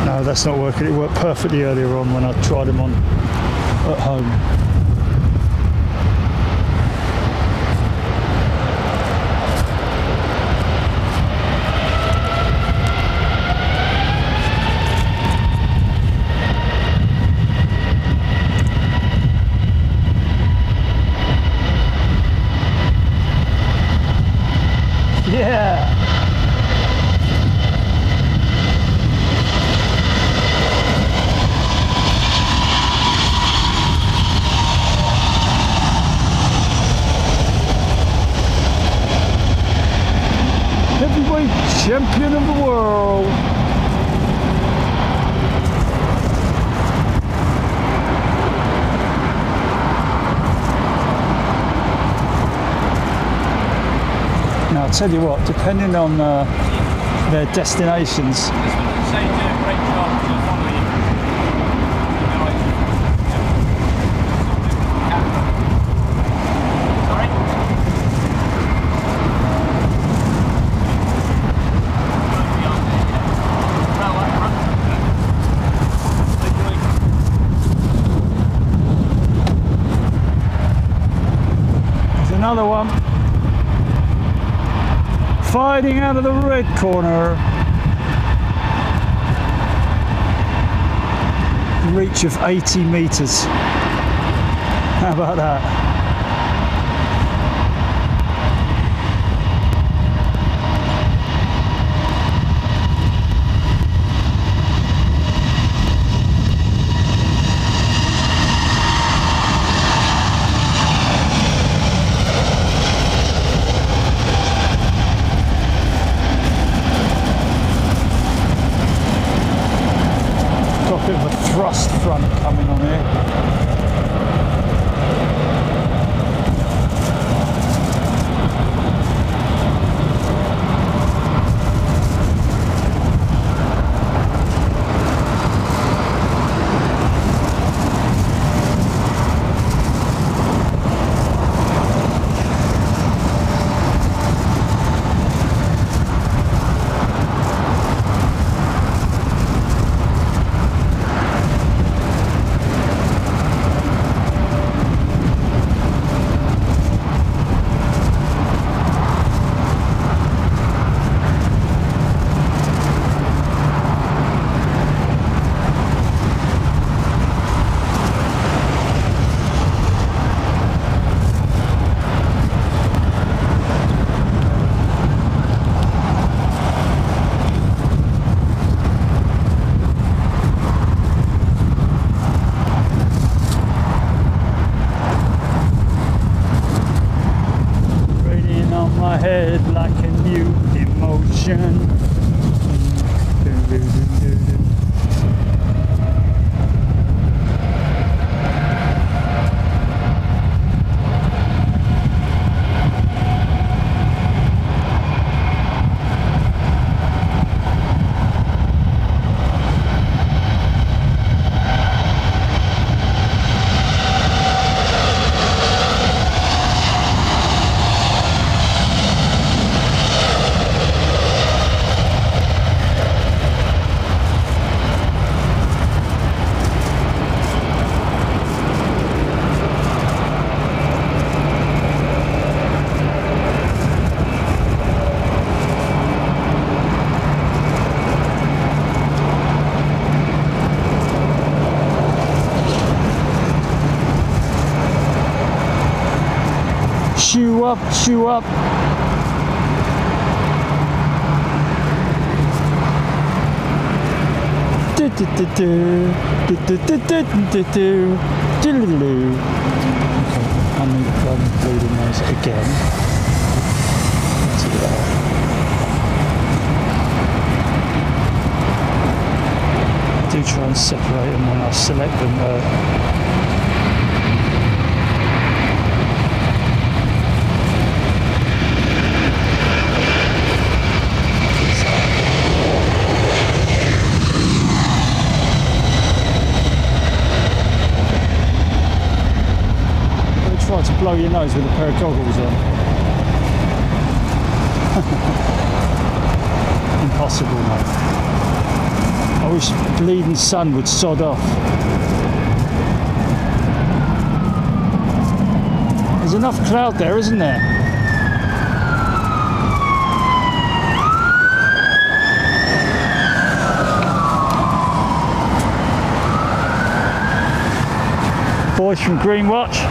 No, that's not working. It worked perfectly earlier on when I tried them on at home. Yeah. Heavyweight champion of the world. Now, I'll tell you what, depending on their destinations, there's another one. Fighting out of the red corner. Reach of 80 meters. How about that? Got a bit of a thrust front coming on here. Head like a new emotion. Chew up, chew up. I need to plug and bleed in those again. Let's see that. I do try and separate them when I select them. try to blow your nose with a pair of goggles on. Impossible, mate. I wish bleeding sun would sod off. There's enough cloud there, isn't there? Boys from Greenwatch.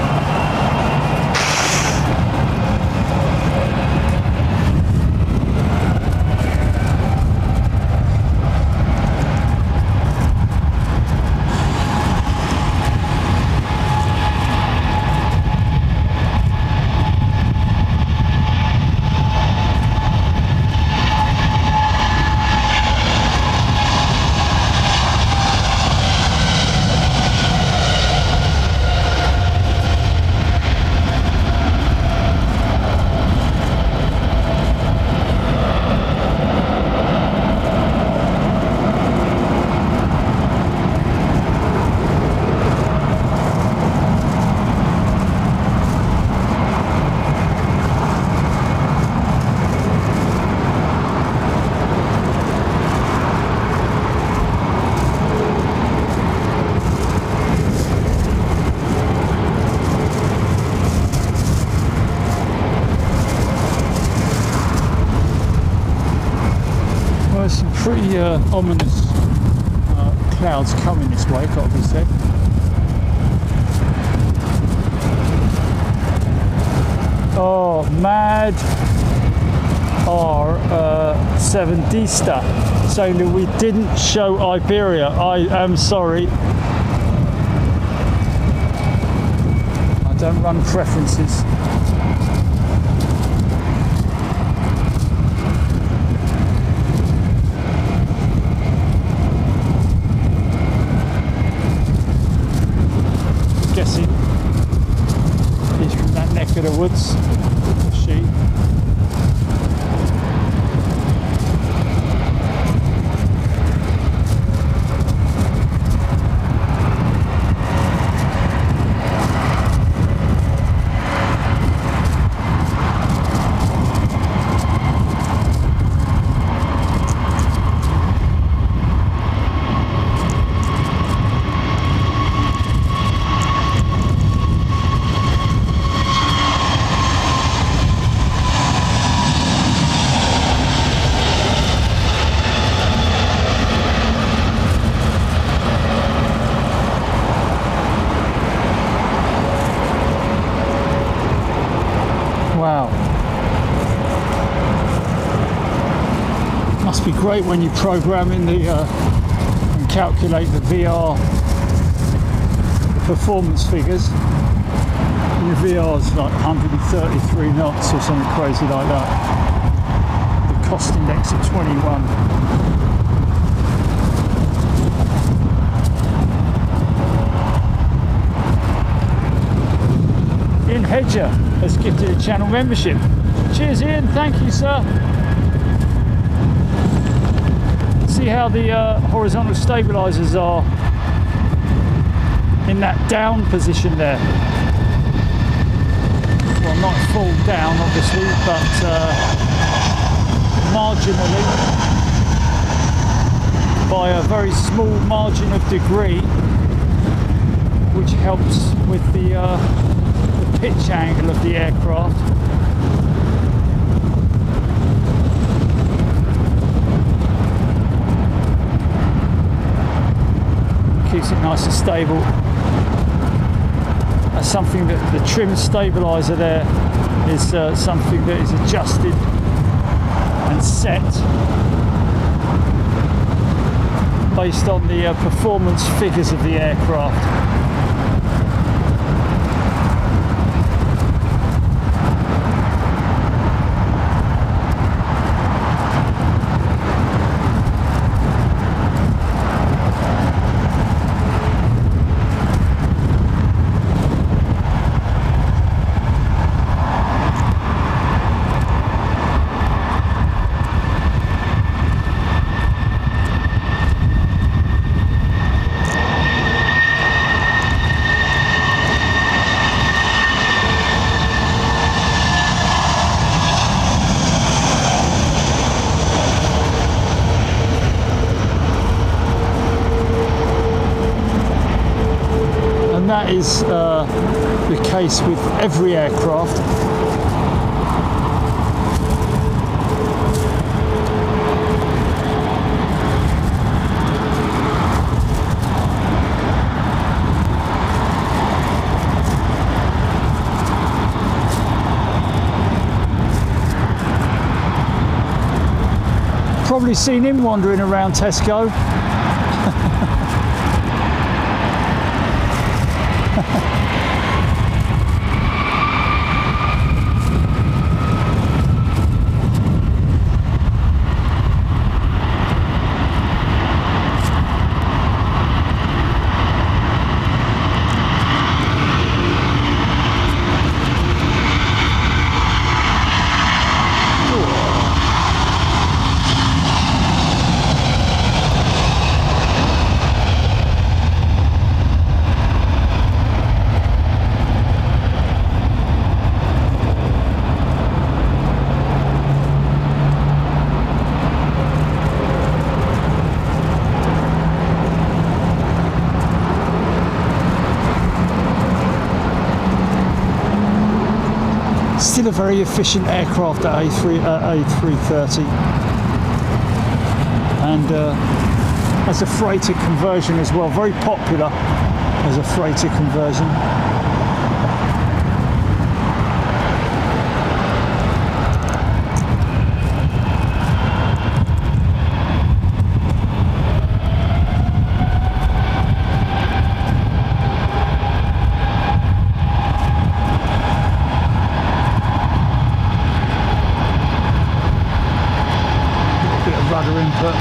Pretty ominous clouds coming this way, got to be said. Oh, mad R7dista saying that we didn't show Iberia. I am sorry. I don't run preferences. Guessing he's from that neck of the woods. She. Must be great when you program in the and calculate the VR performance figures. And your VR's like 133 knots or something crazy like that. The cost index of 21. Ian Hedger has gifted a channel membership. Cheers, Ian. Thank you, sir. See how the horizontal stabilizers are in that down position there. Well, not full down, obviously, but marginally, by a very small margin of degree, which helps with the pitch angle of the aircraft. Keeps it nice and stable. That's something that the trim stabilizer there is something that is adjusted and set based on the performance figures of the aircraft. that is the case with every aircraft. Probably seen him wandering around Tesco. Still a very efficient aircraft, that A330, and as a freighter conversion as well, very popular as a freighter conversion. Rudder input.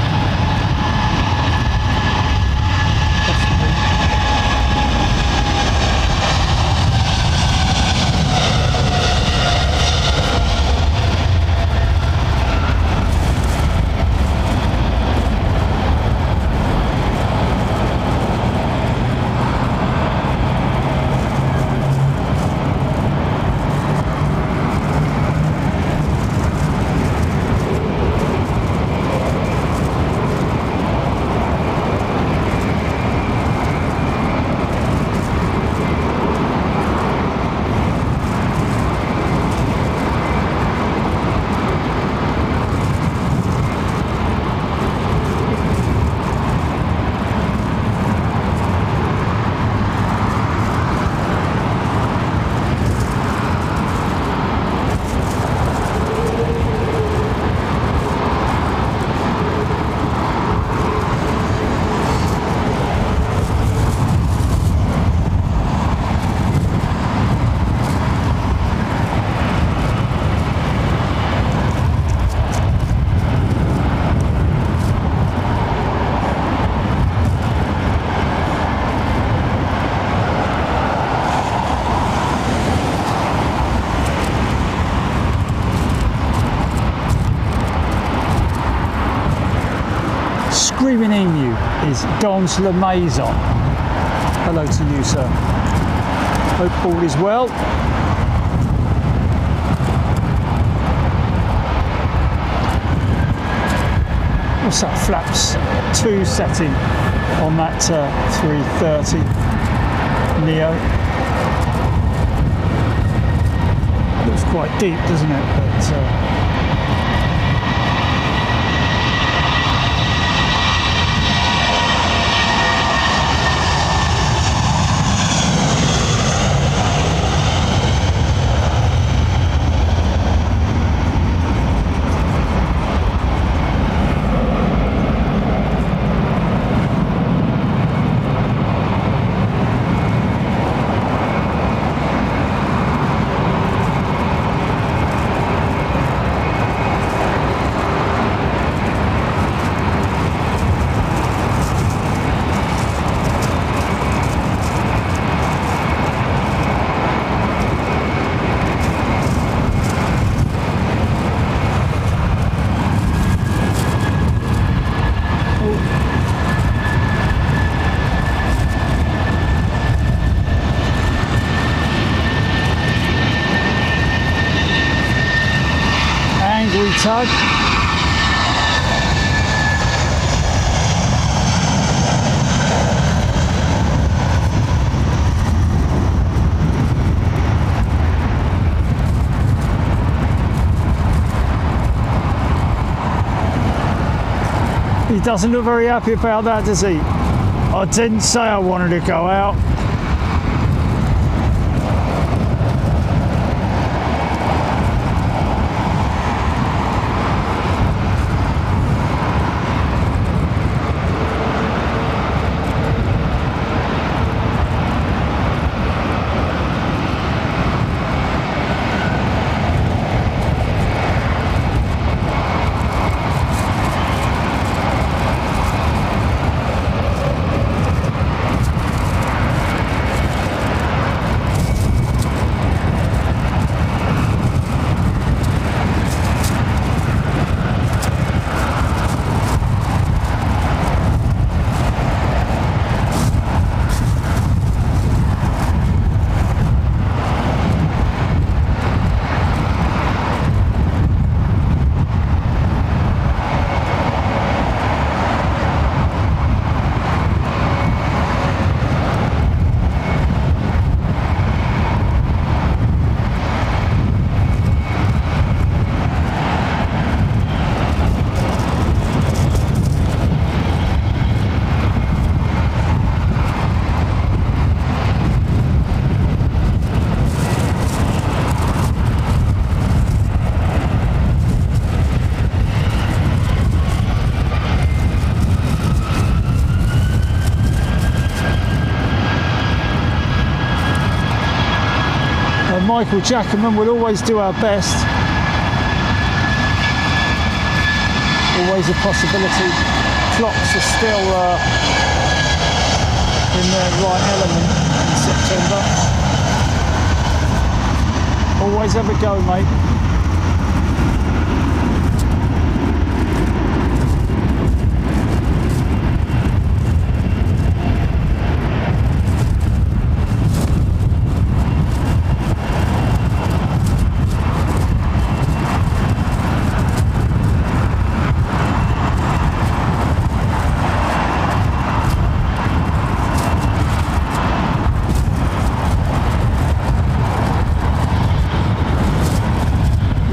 Screaming Emu is dans la maison. Hello to you, sir. Hope all is well. What's that? Flaps 2 setting on that 330 neo. Looks quite deep, doesn't it? But tug. He doesn't look very happy about that, does he? I didn't say I wanted to go out. Michael Jackerman will always do our best. Always a possibility. Clocks are still in their right element in September. Always have a go, mate.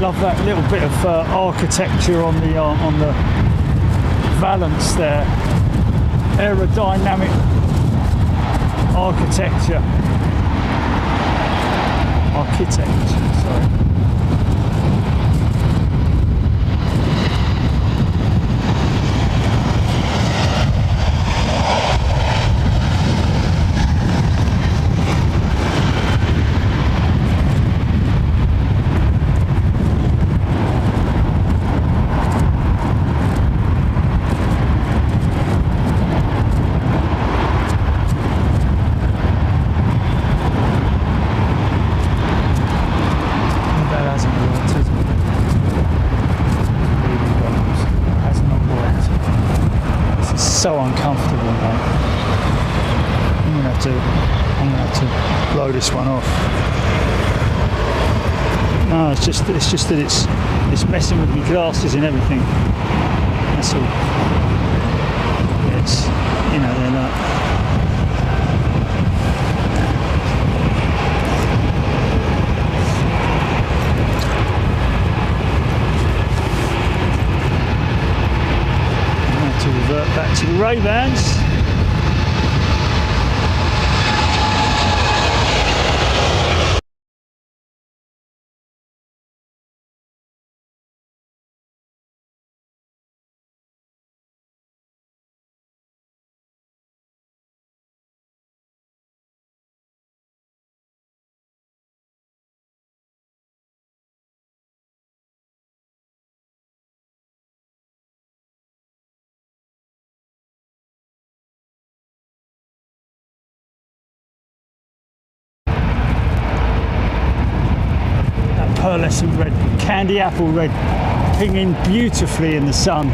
Love that little bit of architecture on the valance there. Aerodynamic architecture. Sorry. So uncomfortable, mate. I'm gonna have to blow this one off. No, it's just that it's messing with my glasses and everything. That's all. It's, you know, they're not. Revert back to the Ray-Bans. Pearlescent red, candy apple red, pinging beautifully in the sun.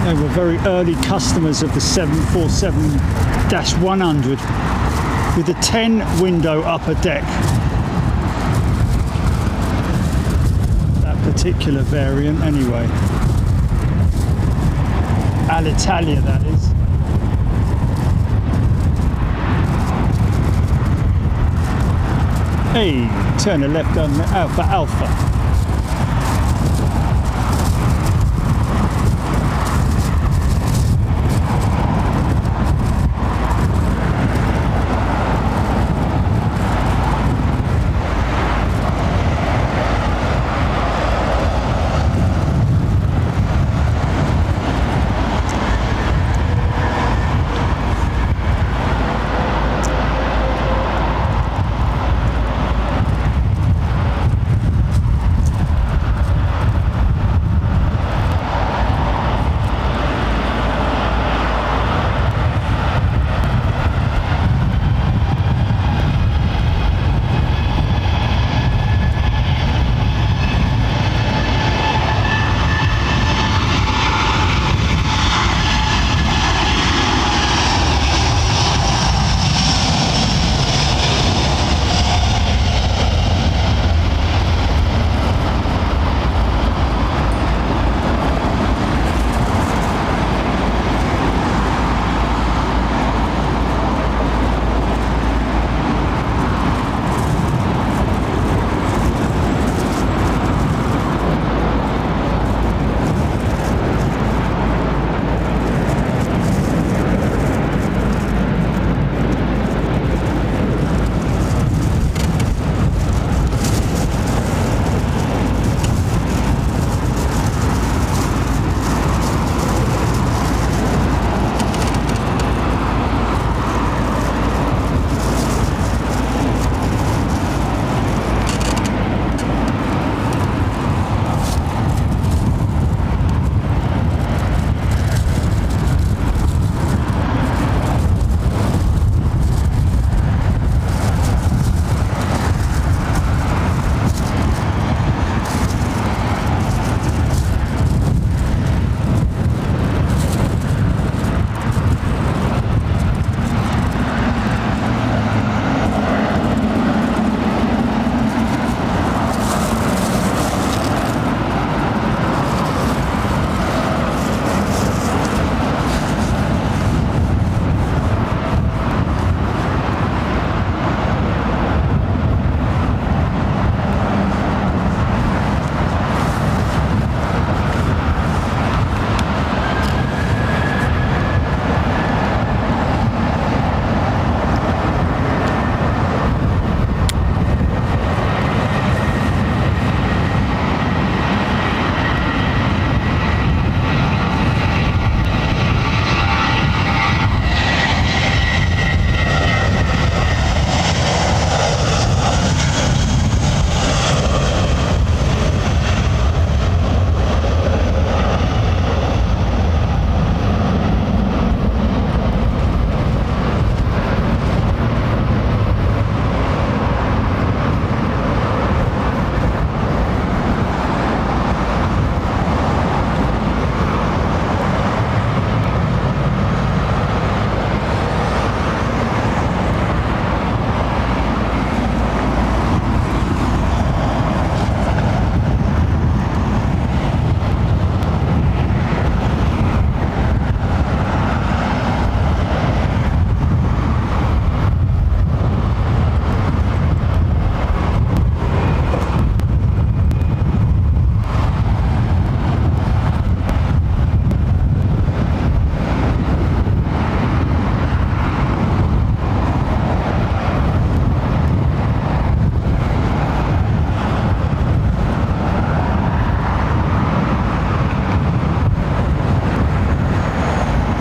They were very early customers of the 747-100 with a 10 window upper deck. That particular variant anyway. Alitalia, that is. Hey, turn a left on Alpha Alpha.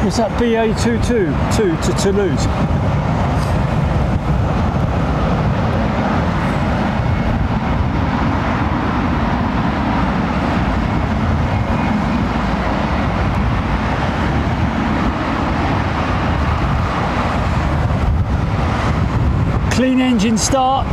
Is that BA 222 to Toulouse? Clean engine start.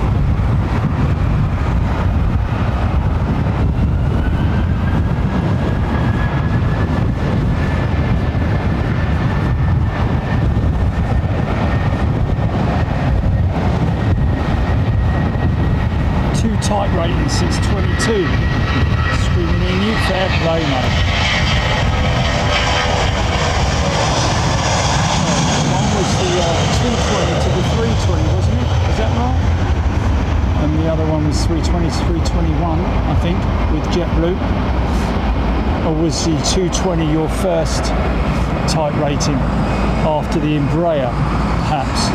Type rating since 22. fair play, mate. One was the 220 to the 320, wasn't it? Is that right? And the other one was 320 to 321, I think, with JetBlue. Or was the 220 your first type rating after the Embraer, perhaps?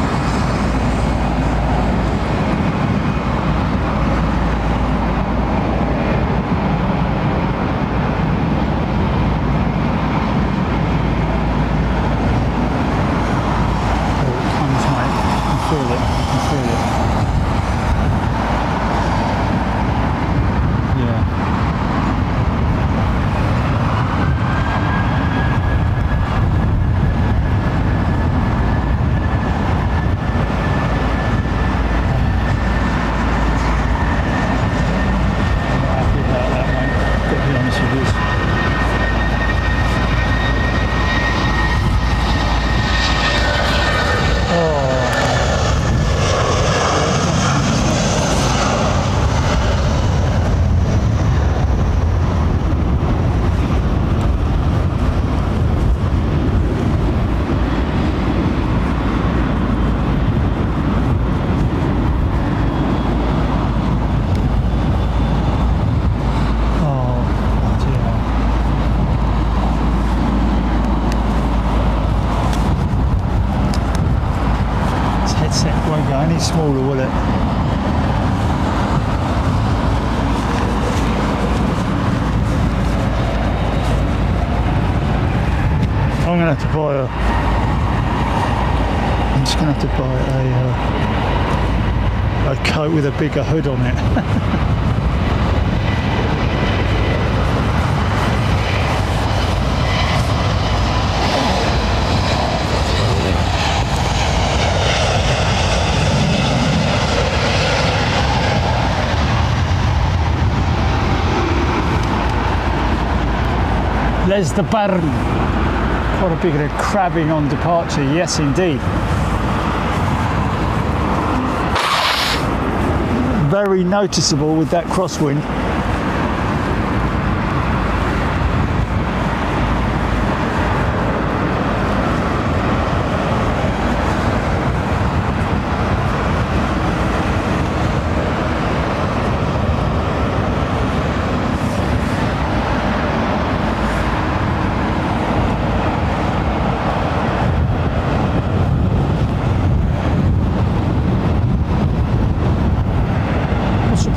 Smaller, will it? I'm gonna have to buy a. I'm just gonna have to buy a coat with a bigger hood on it. There's the barn. Quite a bit of crabbing on departure, yes indeed. Very noticeable with that crosswind.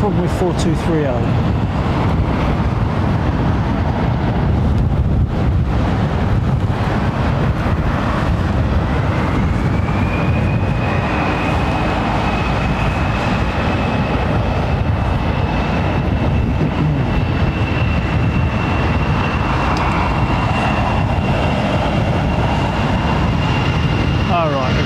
With 4230. All right.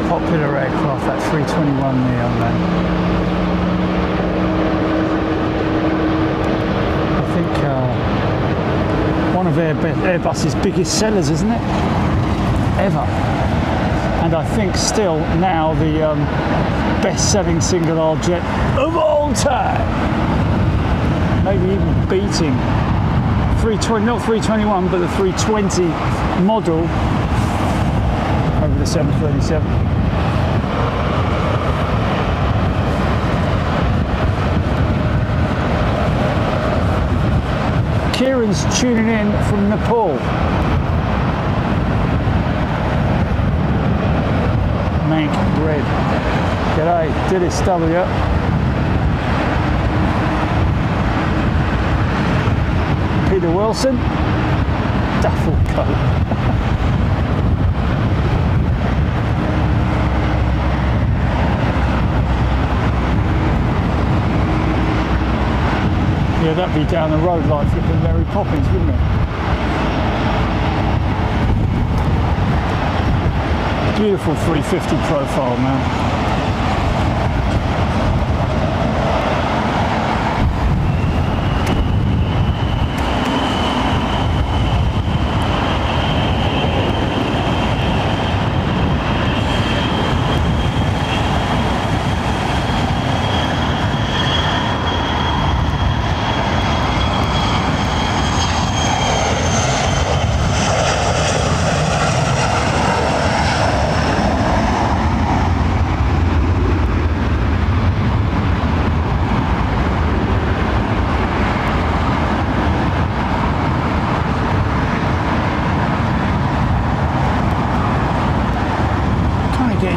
popular aircraft, that 321neo, man. I think one of Airbus's biggest sellers, isn't it? Ever. and I think still now the best-selling single-aisle jet of all time. Maybe even beating 320, not 321, but the 320 model over the 737. Kieran's tuning in from Nepal. Mank Red. G'day, Dillis W. Peter Wilson. Duffel coat. Yeah, that'd be down the road like flipping Mary Poppins, wouldn't it? Beautiful 350 profile, man.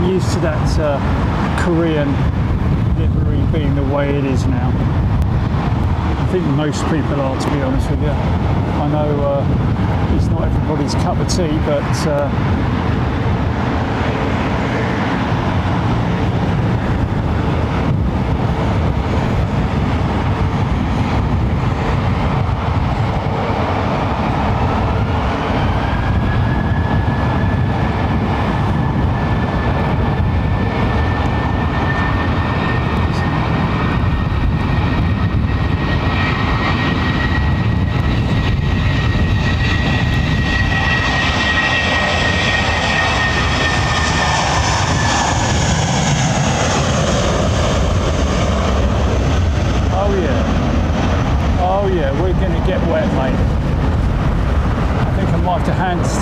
Used to that Korean livery being the way it is now. I think most people are, to be honest with you. I know it's not everybody's cup of tea, but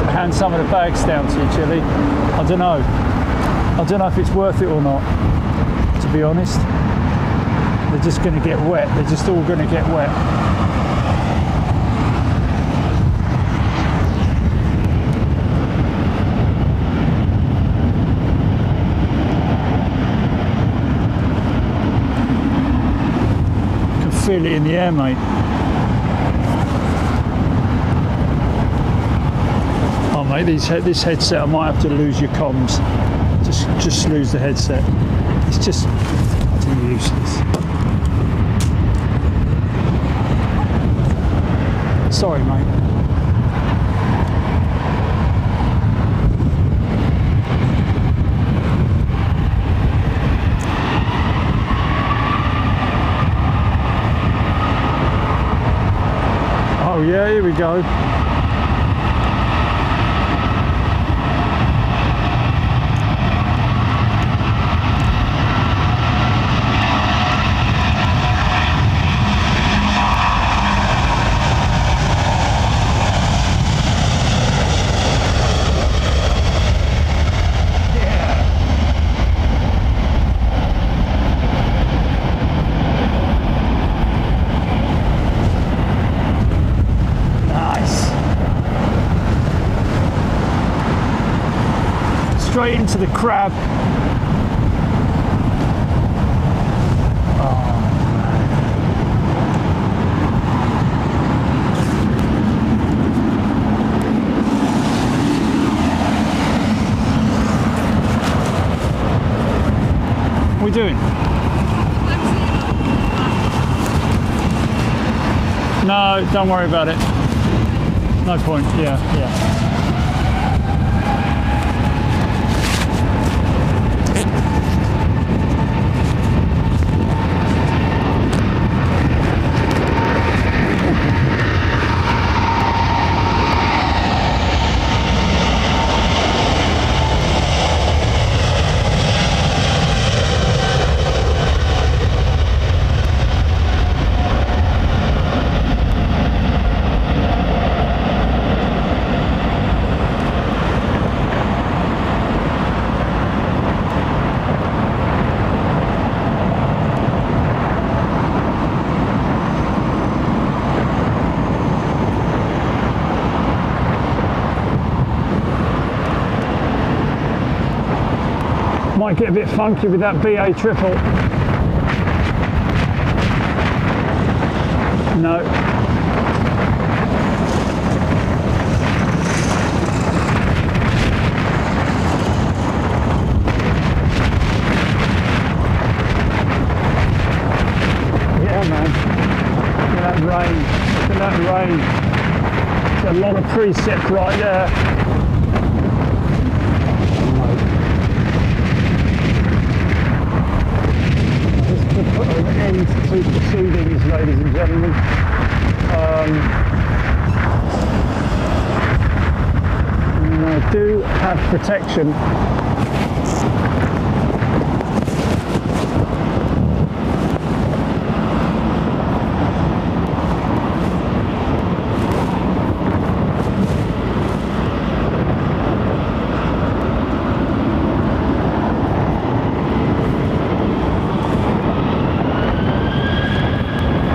hand some of the bags down to you, Chilly. I don't know if it's worth it or not, to be honest. They're just going to get wet. They're just all going to get wet. You can feel it in the air, mate. Mate, this headset, I might have to lose your comms. Just lose the headset. It's just fucking useless. Sorry, mate. Oh yeah, here we go. Straight into the crab. What are we doing? No, don't worry about it. No point. Yeah. might get a bit funky with that BA triple. No. Yeah, man. Look at that range. Look at that range. There's a lot of precept right there. Put an end to proceedings, ladies and gentlemen. And I do have protection.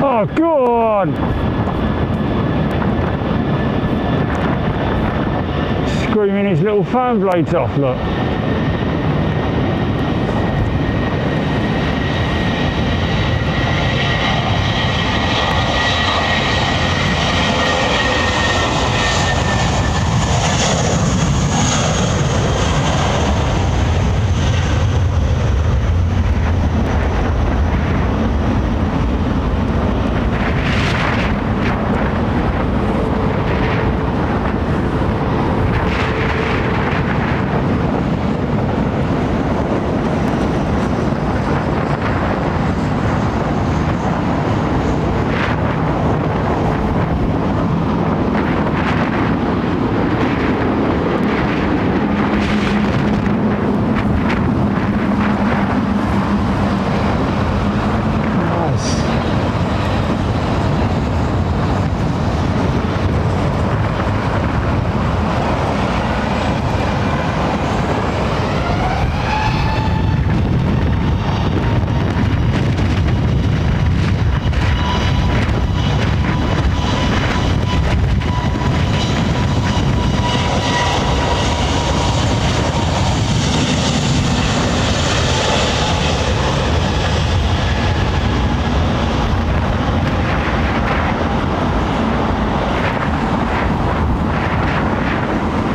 Oh, God! Screaming his little fan blades off, look.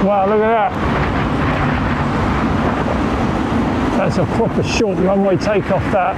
Wow, look at that. That's a proper short runway takeoff, that.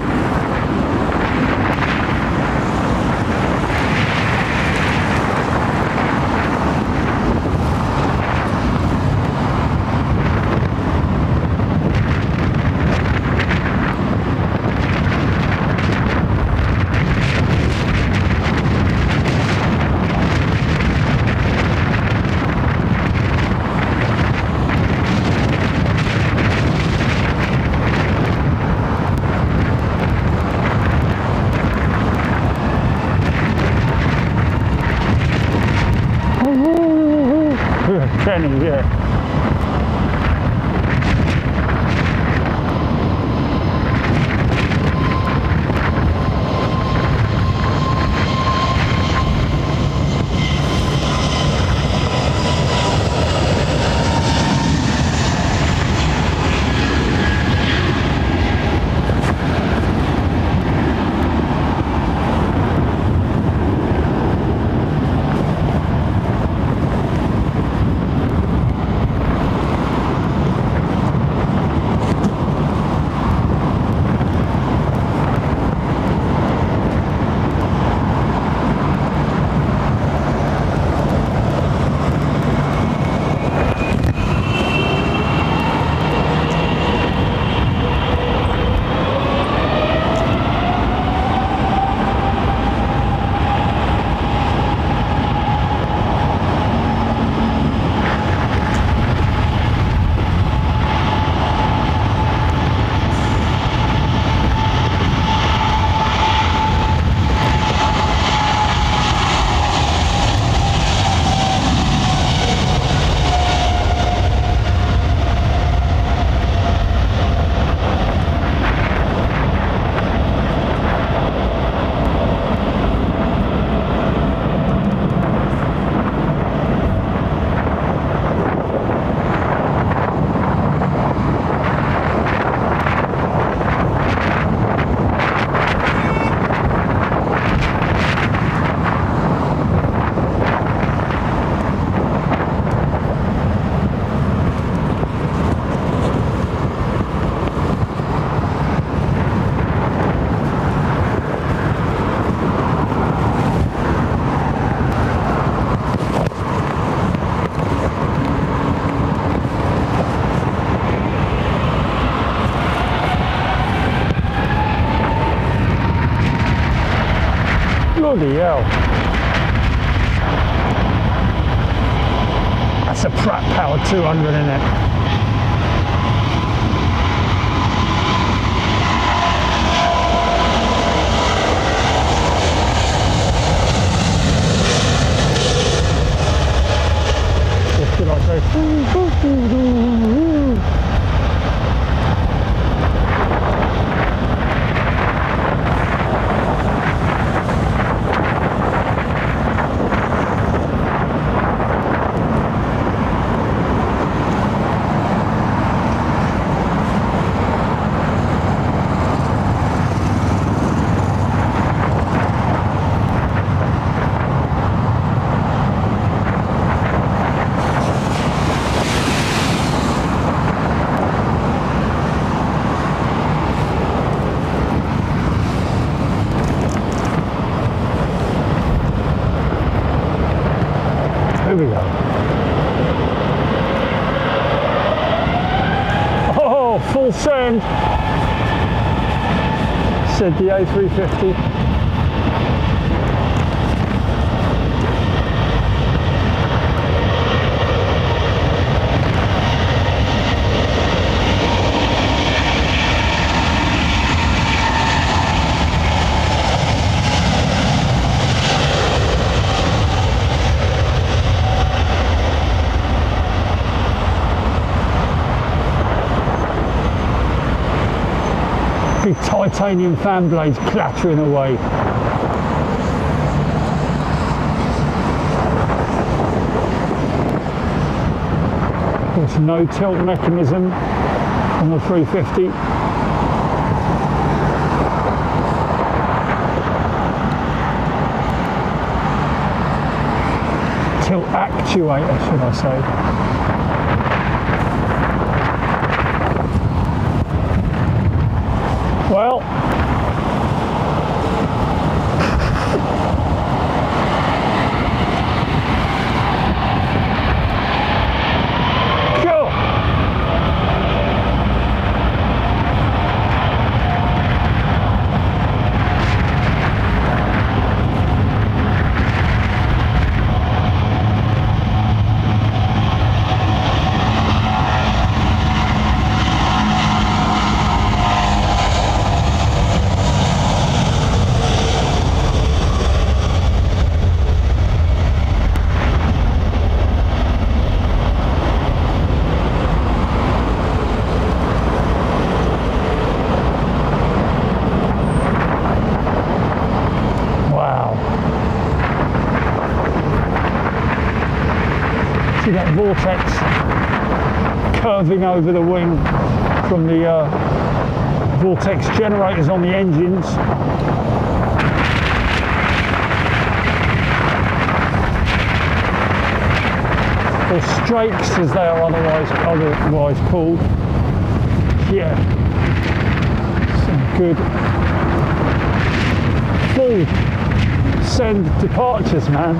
Kenny, yeah. Bloody hell. That's a Pratt Power 200 in it. Did I say? Here we go. Oh, full send, said the A350. Big titanium fan blades clattering away. Of course, no tilt mechanism on the 350. Tilt actuator, should I say. Well, go. See that vortex curving over the wing from the vortex generators on the engines. Or strakes as they are otherwise called. Yeah, some good full send departures, man.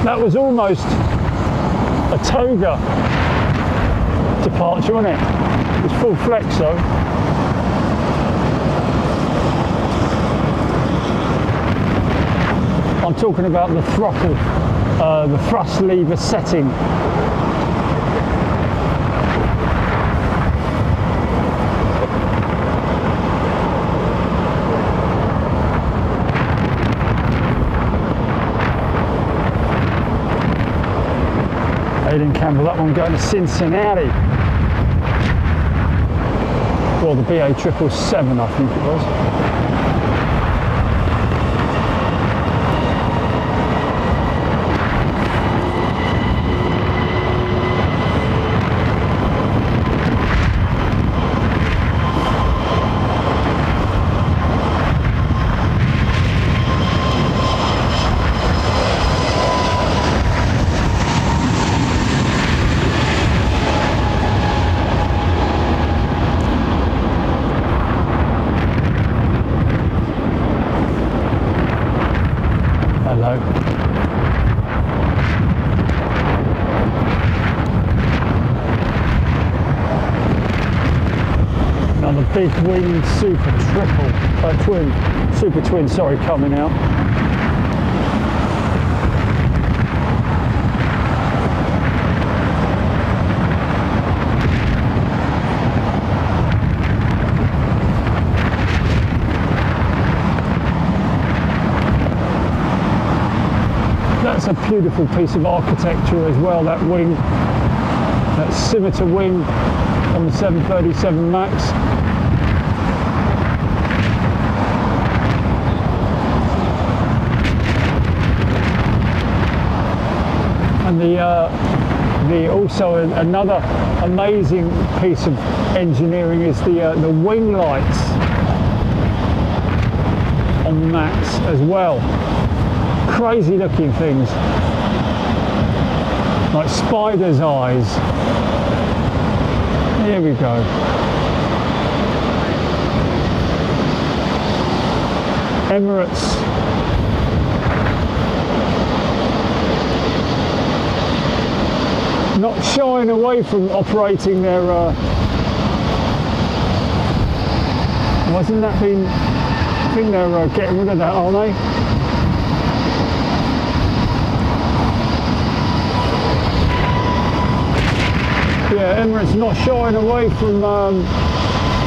That was almost a toga departure, wasn't it? It was full flex though. I'm talking about the throttle, the thrust lever setting. Aidan Campbell, that one going to Cincinnati. Or the BEA 777, I think it was. big wing super twin, sorry, coming out. That's a beautiful piece of architecture as well, that wing, that scimitar wing on the 737 MAX. And also another amazing piece of engineering is the wing lights on the MAX as well. Crazy looking things, like spider's eyes. Here we go. Emirates. Not shying away from operating their, wasn't that been, I think they're getting rid of that, aren't they? Yeah, Emirates not shying away from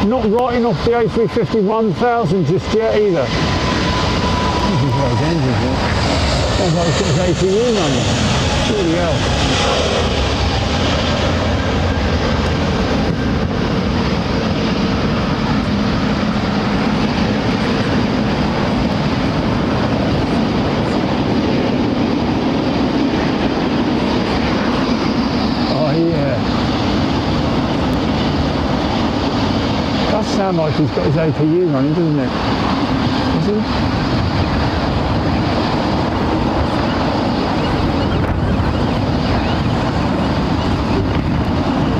not writing off the A350-1000 just yet either. This is those engines, yeah. Sounds like it's got his APU number. Bloody hell. Sound like he's got his APU running, doesn't it? Is he?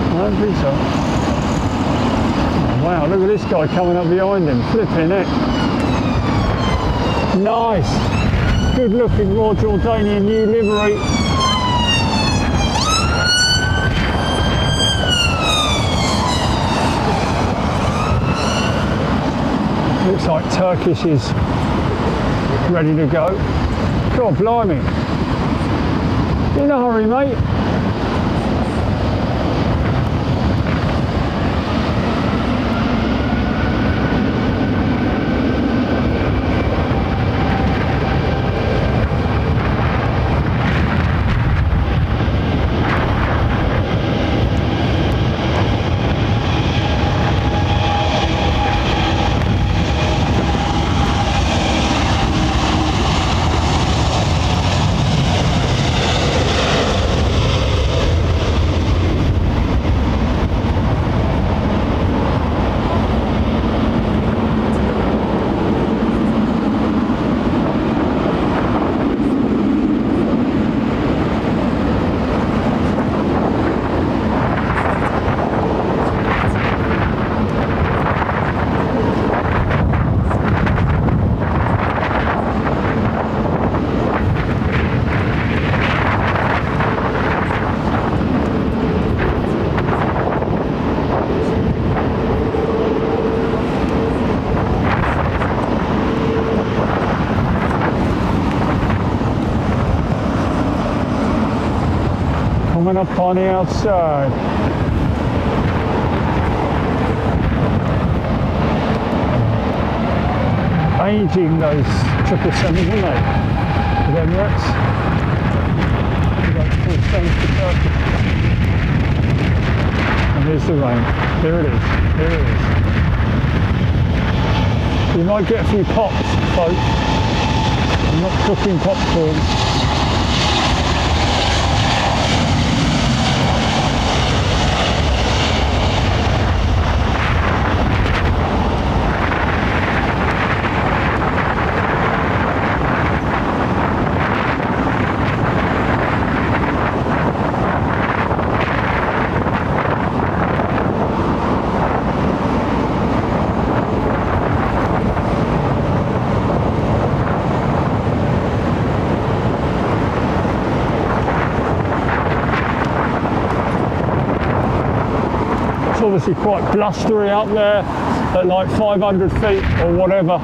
I don't think so. Oh, wow, look at this guy coming up behind him, flipping it. Nice. Good looking Royal Jordanian new livery. Looks like Turkish is ready to go. God blimey. In a hurry, mate. Coming up on the outside. Aging those 777s, isn't they? With Emirates. We've got full stones to Turkey. And there's the rain. There it is. There it is. You might get a few pops, folks. I'm not cooking popcorn. Obviously quite blustery up there. at like 500 feet or whatever.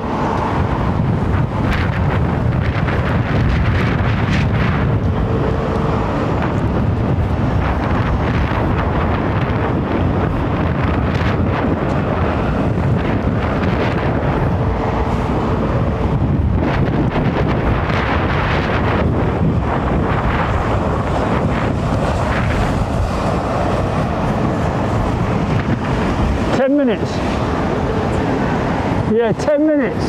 Minutes. Yeah, 10 minutes.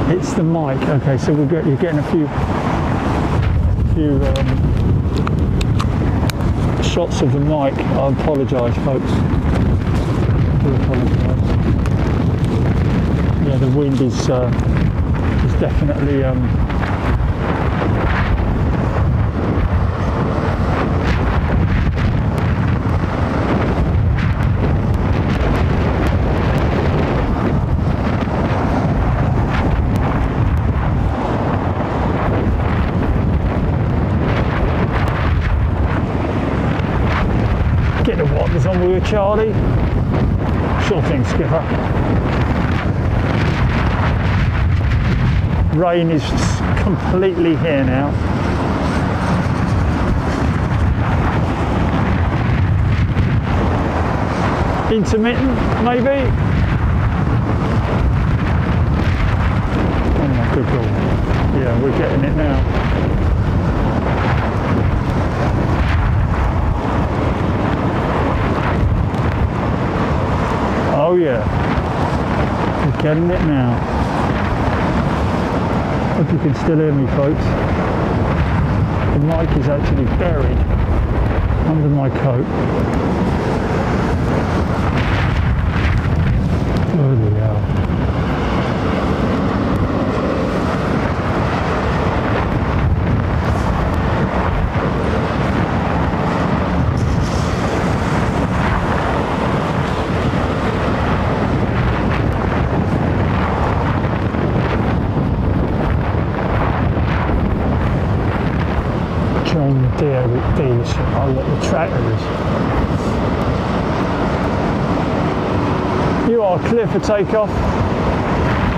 It's the mic. Okay, so you're getting a few shots of the mic. I apologise, folks. I do apologise. Yeah, the wind is definitely on with you, Charlie. Sure thing, skipper. Rain is completely here now. Intermittent, maybe? Oh my good God. Yeah, we're getting it now. Oh yeah, we're getting it now. Hope you can still hear me, folks. The mic is actually buried under my coat. Bloody hell. Dealership. Oh look, the tractor is. You are clear for takeoff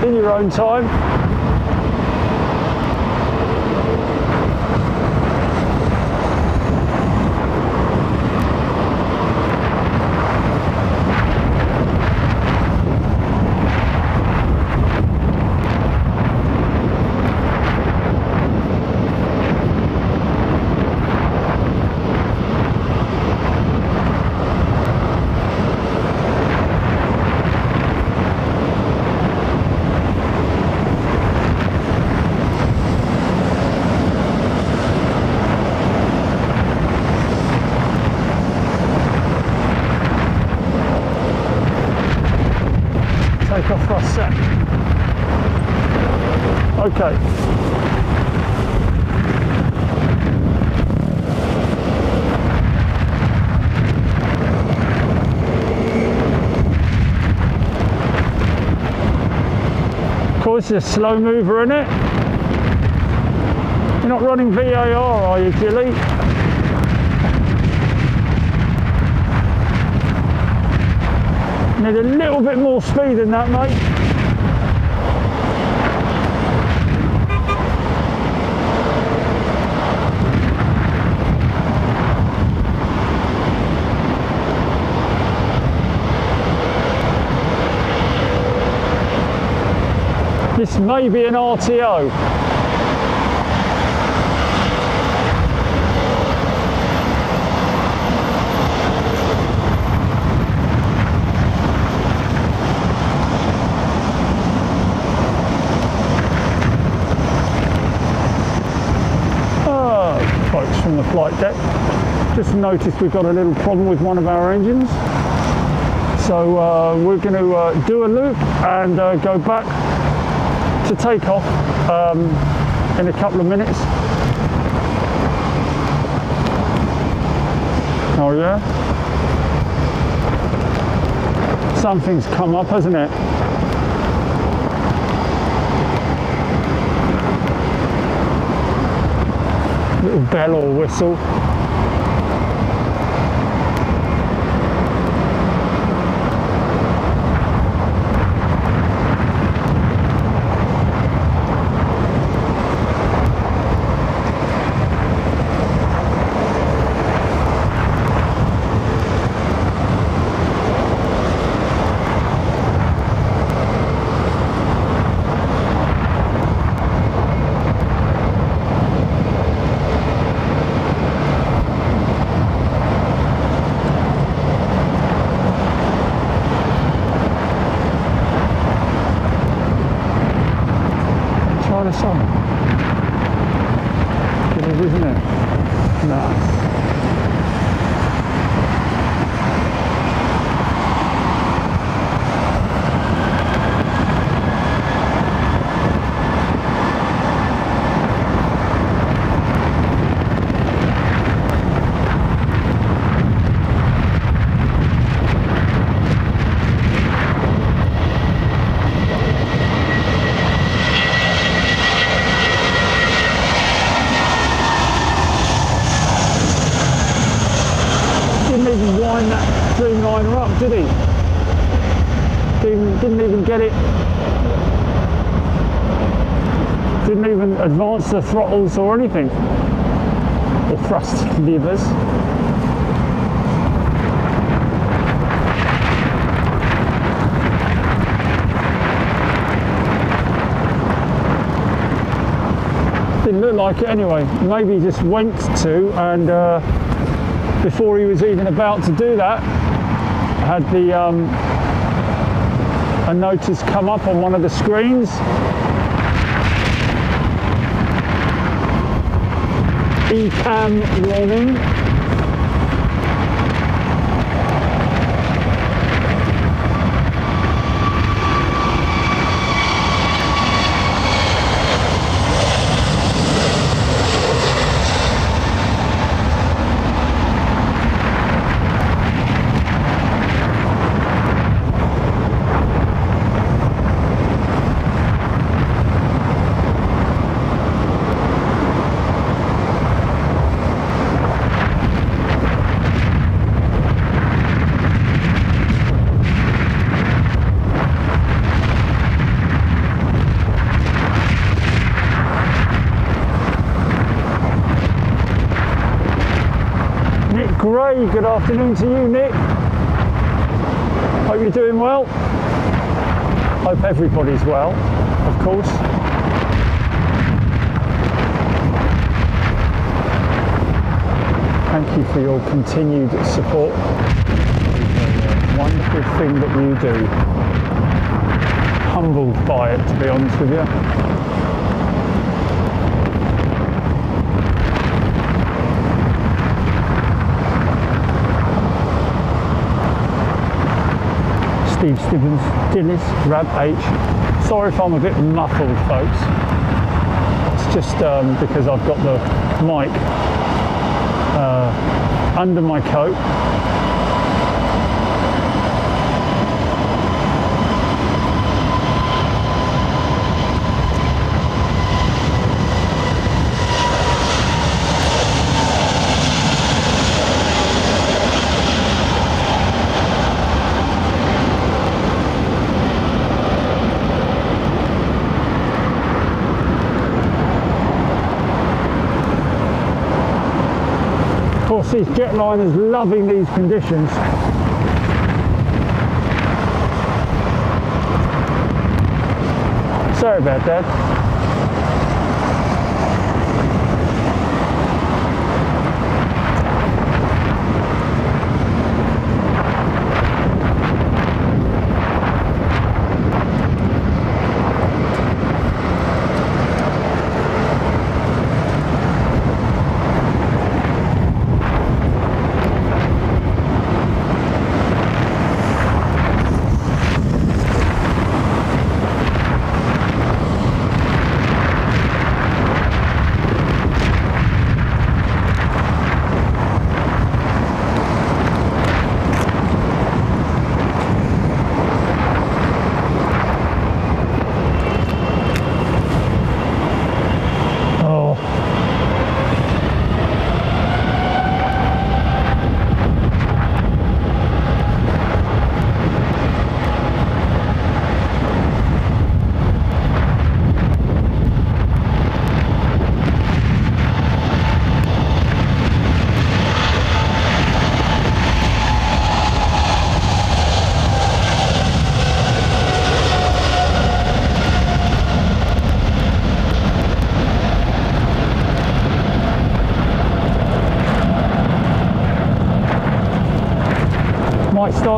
in your own time. Off for a sec. Okay. Of course, it's a slow mover, isn't it? You're not running VAR, are you, Gilly? Need a little bit more speed than that, mate. This may be an RTO. From the flight deck. Just noticed we've got a little problem with one of our engines. So we're going to do a loop and go back to take off in a couple of minutes. Oh yeah? Something's come up, hasn't it? Little bell or whistle. Sun. It is, isn't it? Nice. Up, did he? Didn't even get it. Didn't even advance the throttles or anything. Or thrust levers. Didn't look like it anyway. Maybe he just went to, and before he was even about to do that, had the a notice come up on one of the screens. ECAM warning. Good afternoon to you, Nick. Hope you're doing well. Hope everybody's well, of course. Thank you for your continued support. Wonderful thing that you do. Humbled by it, to be honest with you. Steve Stevens, Dillis, Rab H. Sorry if I'm a bit muffled, folks. It's just because I've got the mic under my coat. Of course, these jetliners loving these conditions. Sorry about that.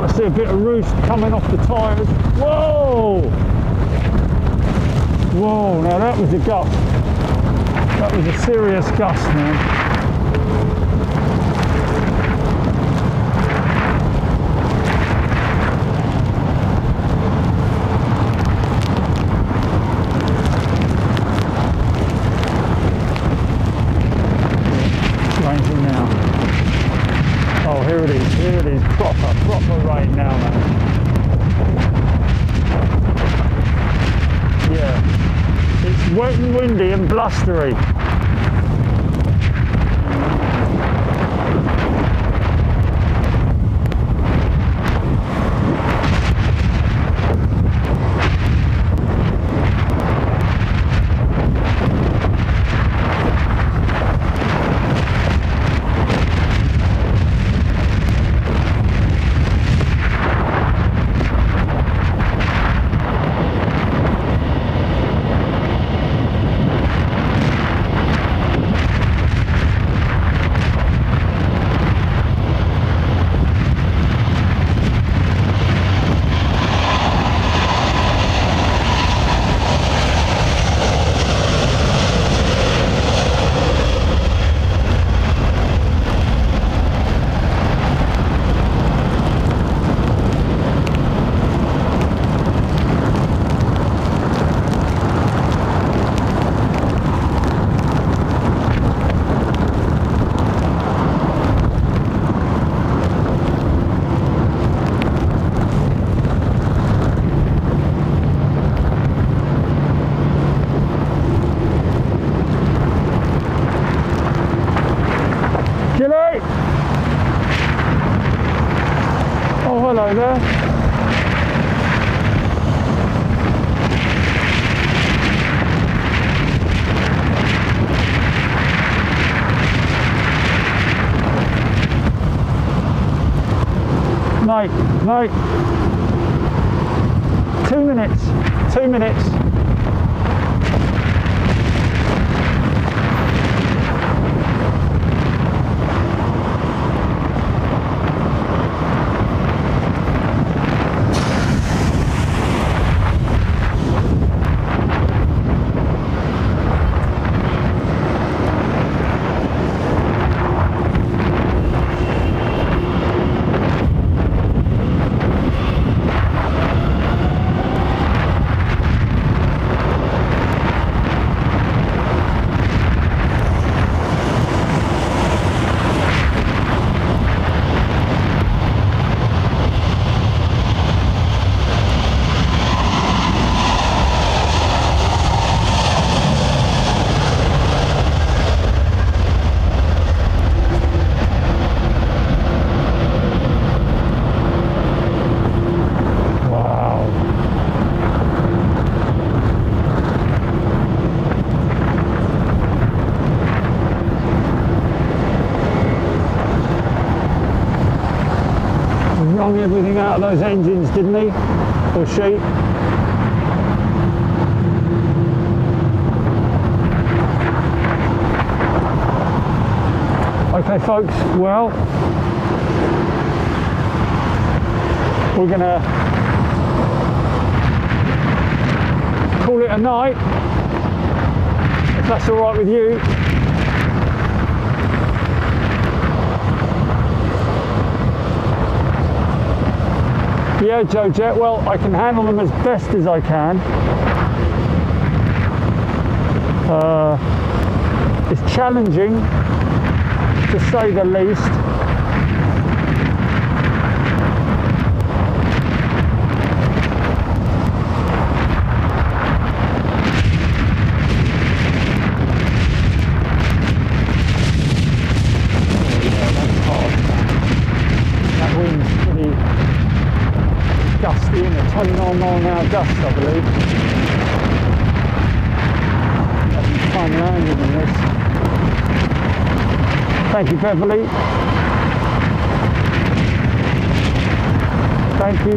start to see a bit of roost coming off the tyres. Whoa! Whoa, now that was a gust. That was a serious gust, man. Raining now. Oh, here it is. Here it is. Proper rain now, man. Yeah. It's wet and windy and blustery. Hello there. Mate, 2 minutes, 2 minutes. Everything out of those engines, didn't he? Or she? Okay folks, well, we're gonna call it a night, if that's all right with you. Yeah, Joe Jet, well, I can handle them as best as I can. It's challenging, to say the least. Yeah, that's hard. That wind's pretty gusty, in a 29-mile-an-hour gust, I believe. Having fun landing in this. Thank you, Beverly. Thank you.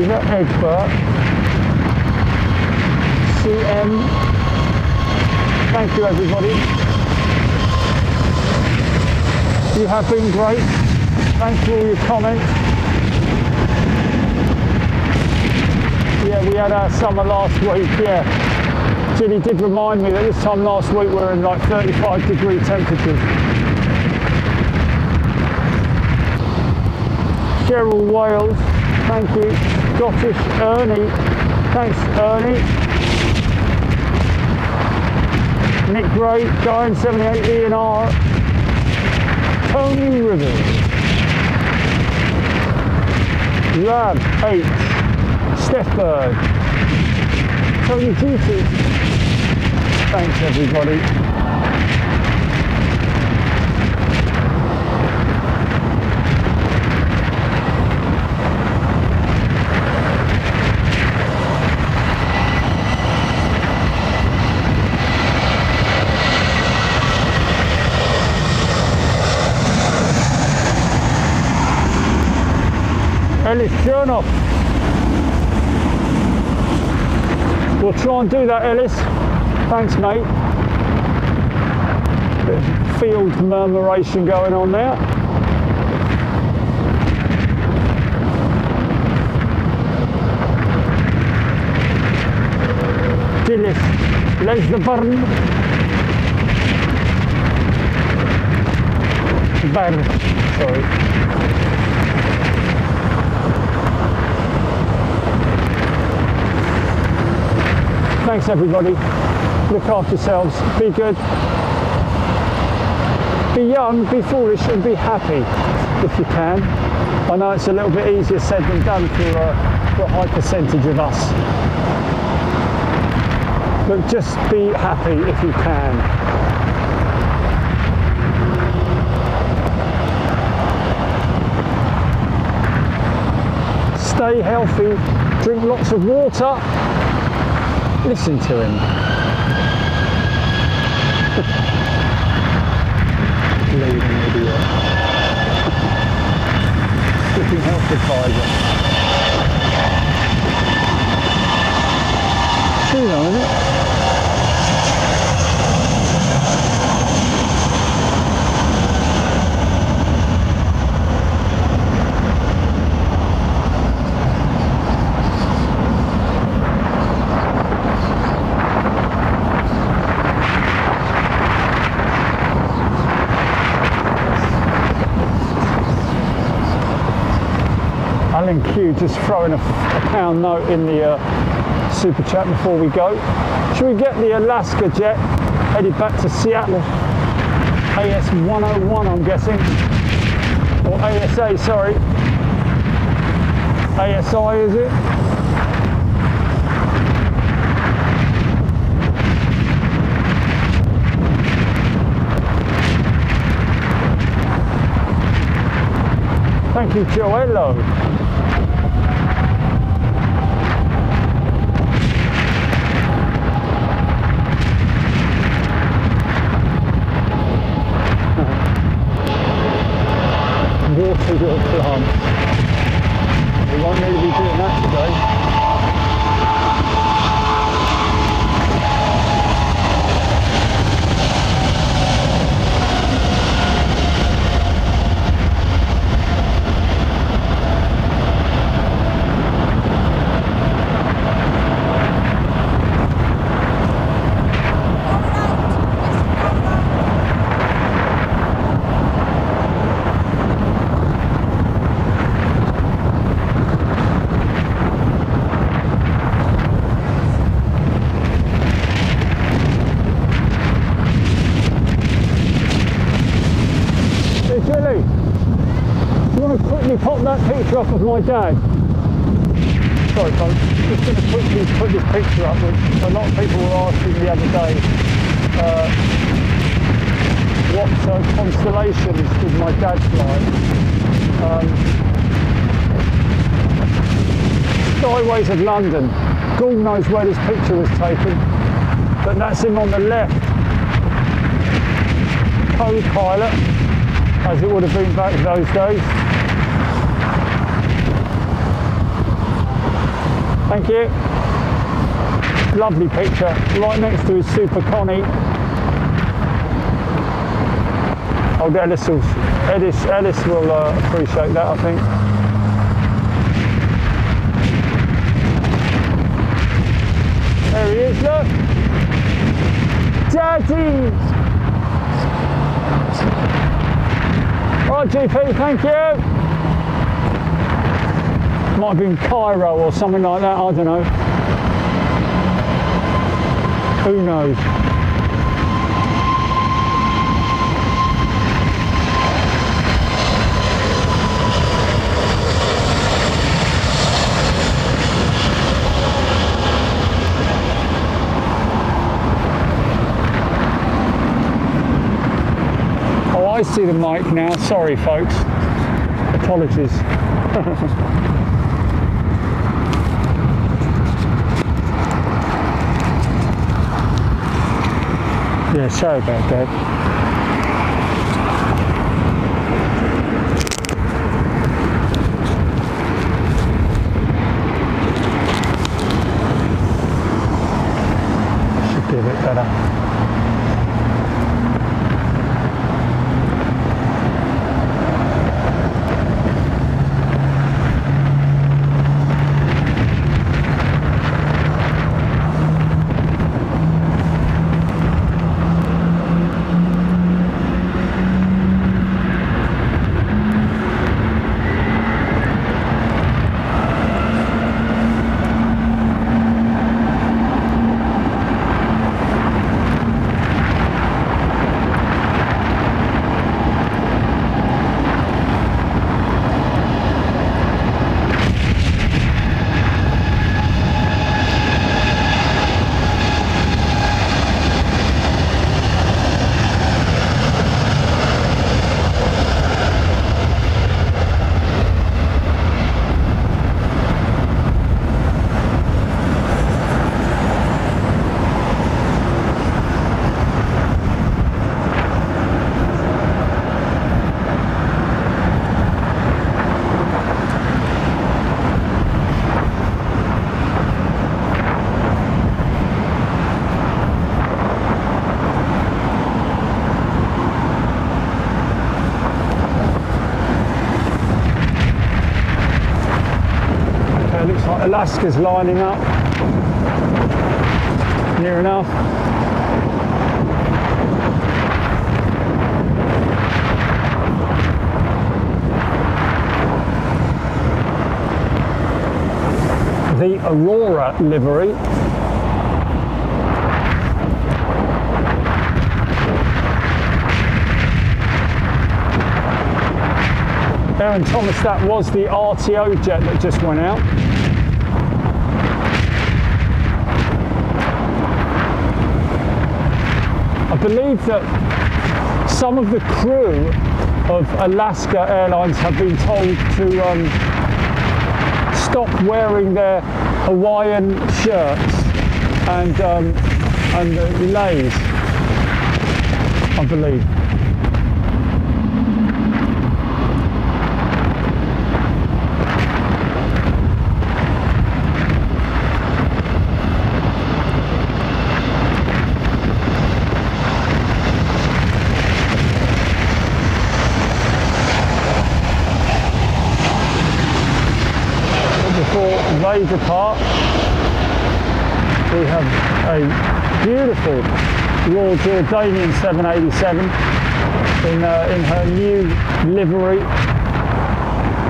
Is that Egbert? CM. Thank you, everybody. You have been great. Thanks for all your comments. Yeah, we had our summer last week, yeah. Ginny did remind me that this time last week we were in like 35-degree temperatures. Cheryl Wales, thank you. Scottish Ernie, thanks Ernie. Nick Gray, Giant 78ER. Tony Rivers. Rab H. Steph Bird. Tony Duty. Thanks everybody. Ellis Chernoff. We'll try and do that, Ellis. Thanks, mate. Bit of field murmuration going on there. Dillis, Les the Burn. Burn, sorry. Thanks everybody. Look after yourselves. Be good. Be young, be foolish and be happy if you can. I know it's a little bit easier said than done for a high percentage of us. But just be happy if you can. Stay healthy. Drink lots of water. Listen to him. Leading idiot. Flipping health advisor. True though, isn't it? Alan Q just throwing a pound note in the super chat before we go. Should we get the Alaska jet headed back to Seattle? AS 101 I'm guessing, or ASA, sorry. ASI is it? Thank you, Joello. Water your plants. We won't really be doing that today. Pop that picture up of my dad. Sorry folks, just going to quickly put this picture up, which a lot of people were asking the other day what constellations did my dad fly. Skyways of London. God knows where this picture was taken, but that's him on the left. Co-pilot, as it would have been back in those days. Thank you. Lovely picture, right next to his Super Connie. Old Ellis will appreciate that, I think. look. Daddy. All right, GP, thank you. Might have been Cairo or something like that, I don't know. Who knows? Oh, I see the mic now. Sorry, folks. Apologies. Yeah, sorry about that. Should be a bit better. Alaska's lining up, near enough. The Aurora livery. There and Thomas, that was the RTO jet that just went out. I believe that some of the crew of Alaska Airlines have been told to stop wearing their Hawaiian shirts and the leis, I believe. They depart, we have a beautiful Royal Jordanian 787 in her new livery,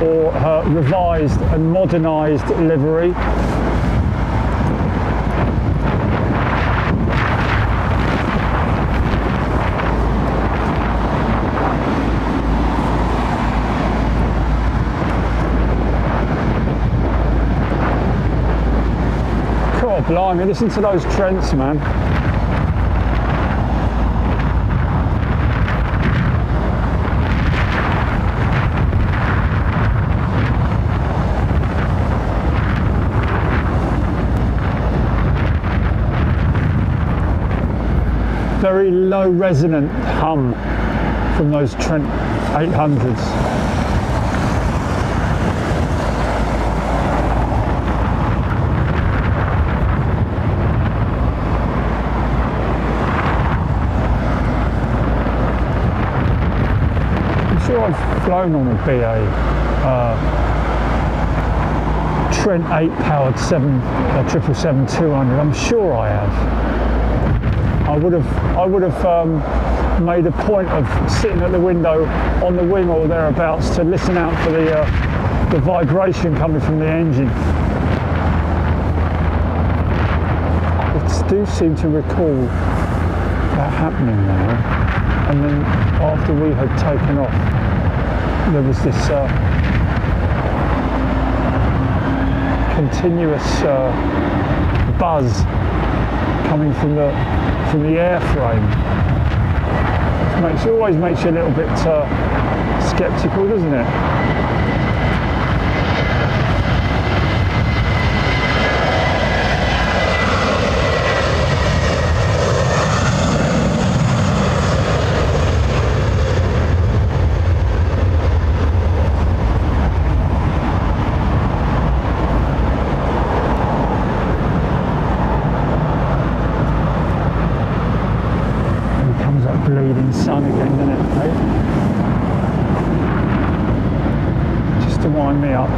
or her revised and modernised livery. Blimey, listen to those Trents, man. Very low resonant hum from those Trent 800s. I've flown on a BA Trent 8 powered 777-200. I'm sure I have. I would have made a point of sitting at the window on the wing or thereabouts to listen out for the vibration coming from the engine. I do seem to recall that happening now. And then after we had taken off, there was this continuous buzz coming from the airframe. It always makes you a little bit sceptical, doesn't it? Bleeding sun again, doesn't it, mate? Just to wind me up.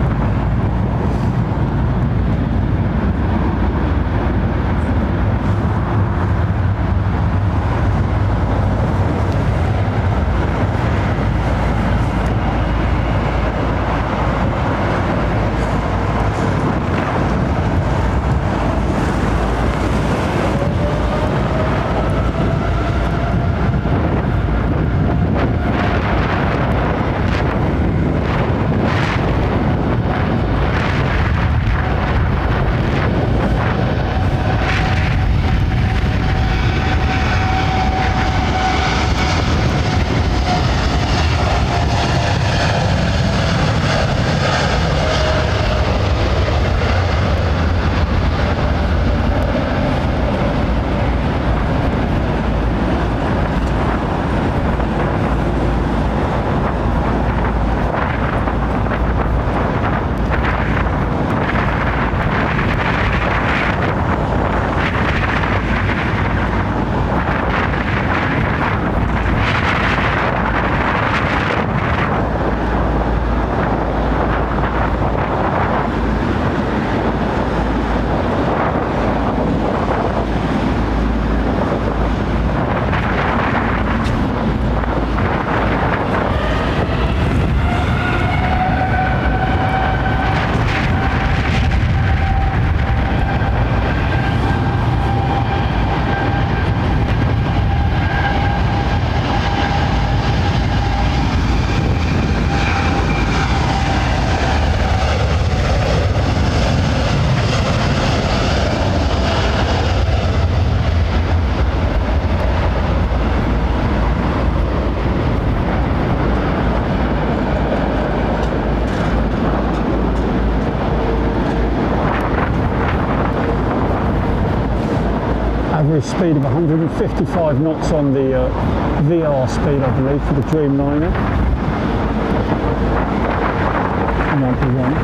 Average speed of 155 knots on the VR speed, I believe, for the Dreamliner. I might be wrong.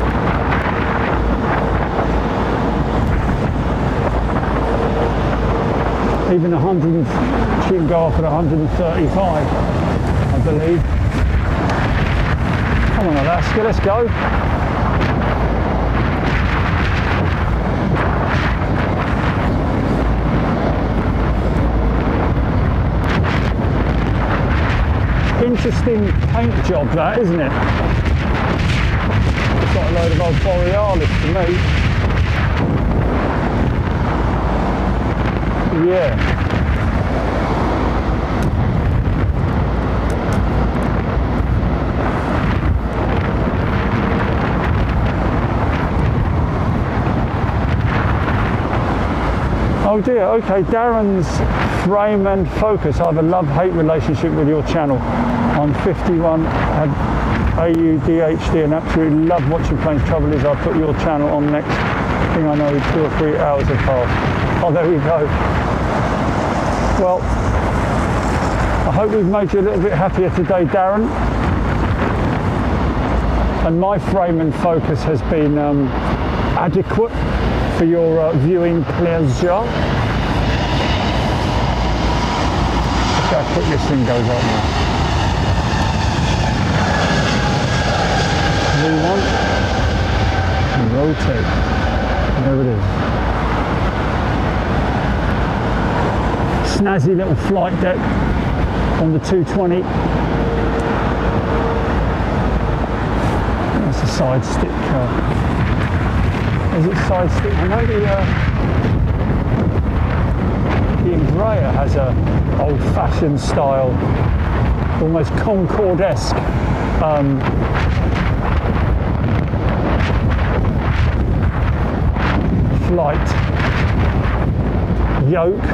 Even 100, she can go up at 135, I believe. Come on, Alaska, let's go. Interesting paint job, that, isn't it? It's got a load of old Borealis to me. Yeah. Oh dear, okay, Darren's frame and focus. I have a love-hate relationship with your channel. I'm 51, had AUDHD and absolutely love watching planes. Trouble is I put your channel on next thing I know 2 or 3 hours have passed. Oh, there we go. Well, I hope we've made you a little bit happier today, Darren. And my frame and focus has been adequate for your viewing pleasure. Look how quick this thing goes up now. V1. rotate. There it is. Snazzy little flight deck on the 220. That's a side stick. Is it side stick? I know the Embraer has a old-fashioned style, almost Concorde-esque flight yoke.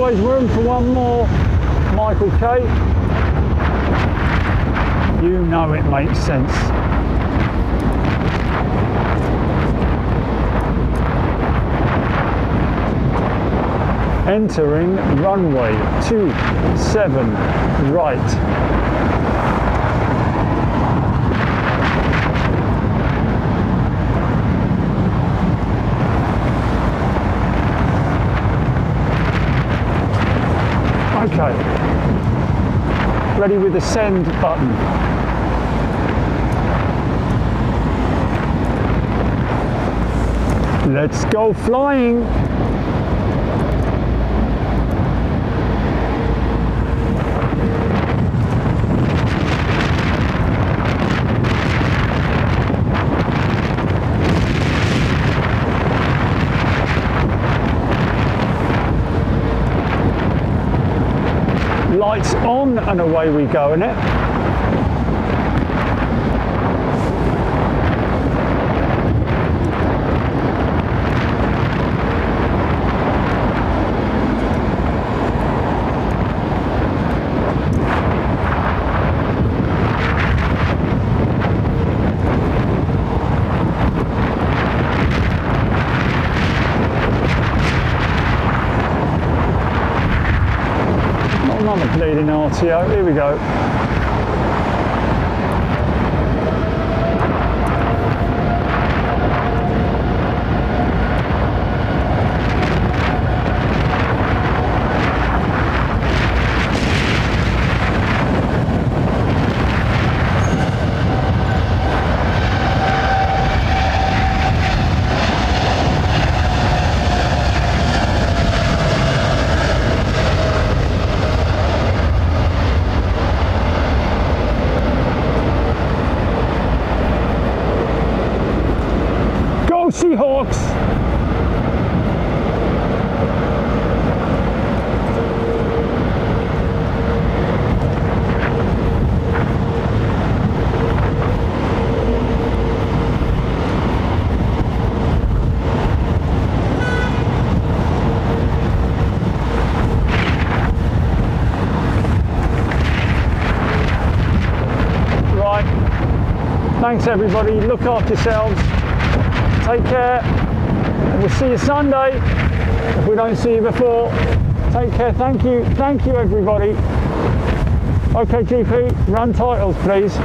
Room for one more, Michael K. You know it makes sense. Entering runway 27 right. Okay, ready with the send button. Let's go flying. Lights on and away we go in it. Another bleeding RTO, here we go. Seahawks! Right, thanks everybody, look after yourselves. Take care, and we'll see you Sunday if we don't see you before. Take care, thank you everybody. Okay GP, run titles please.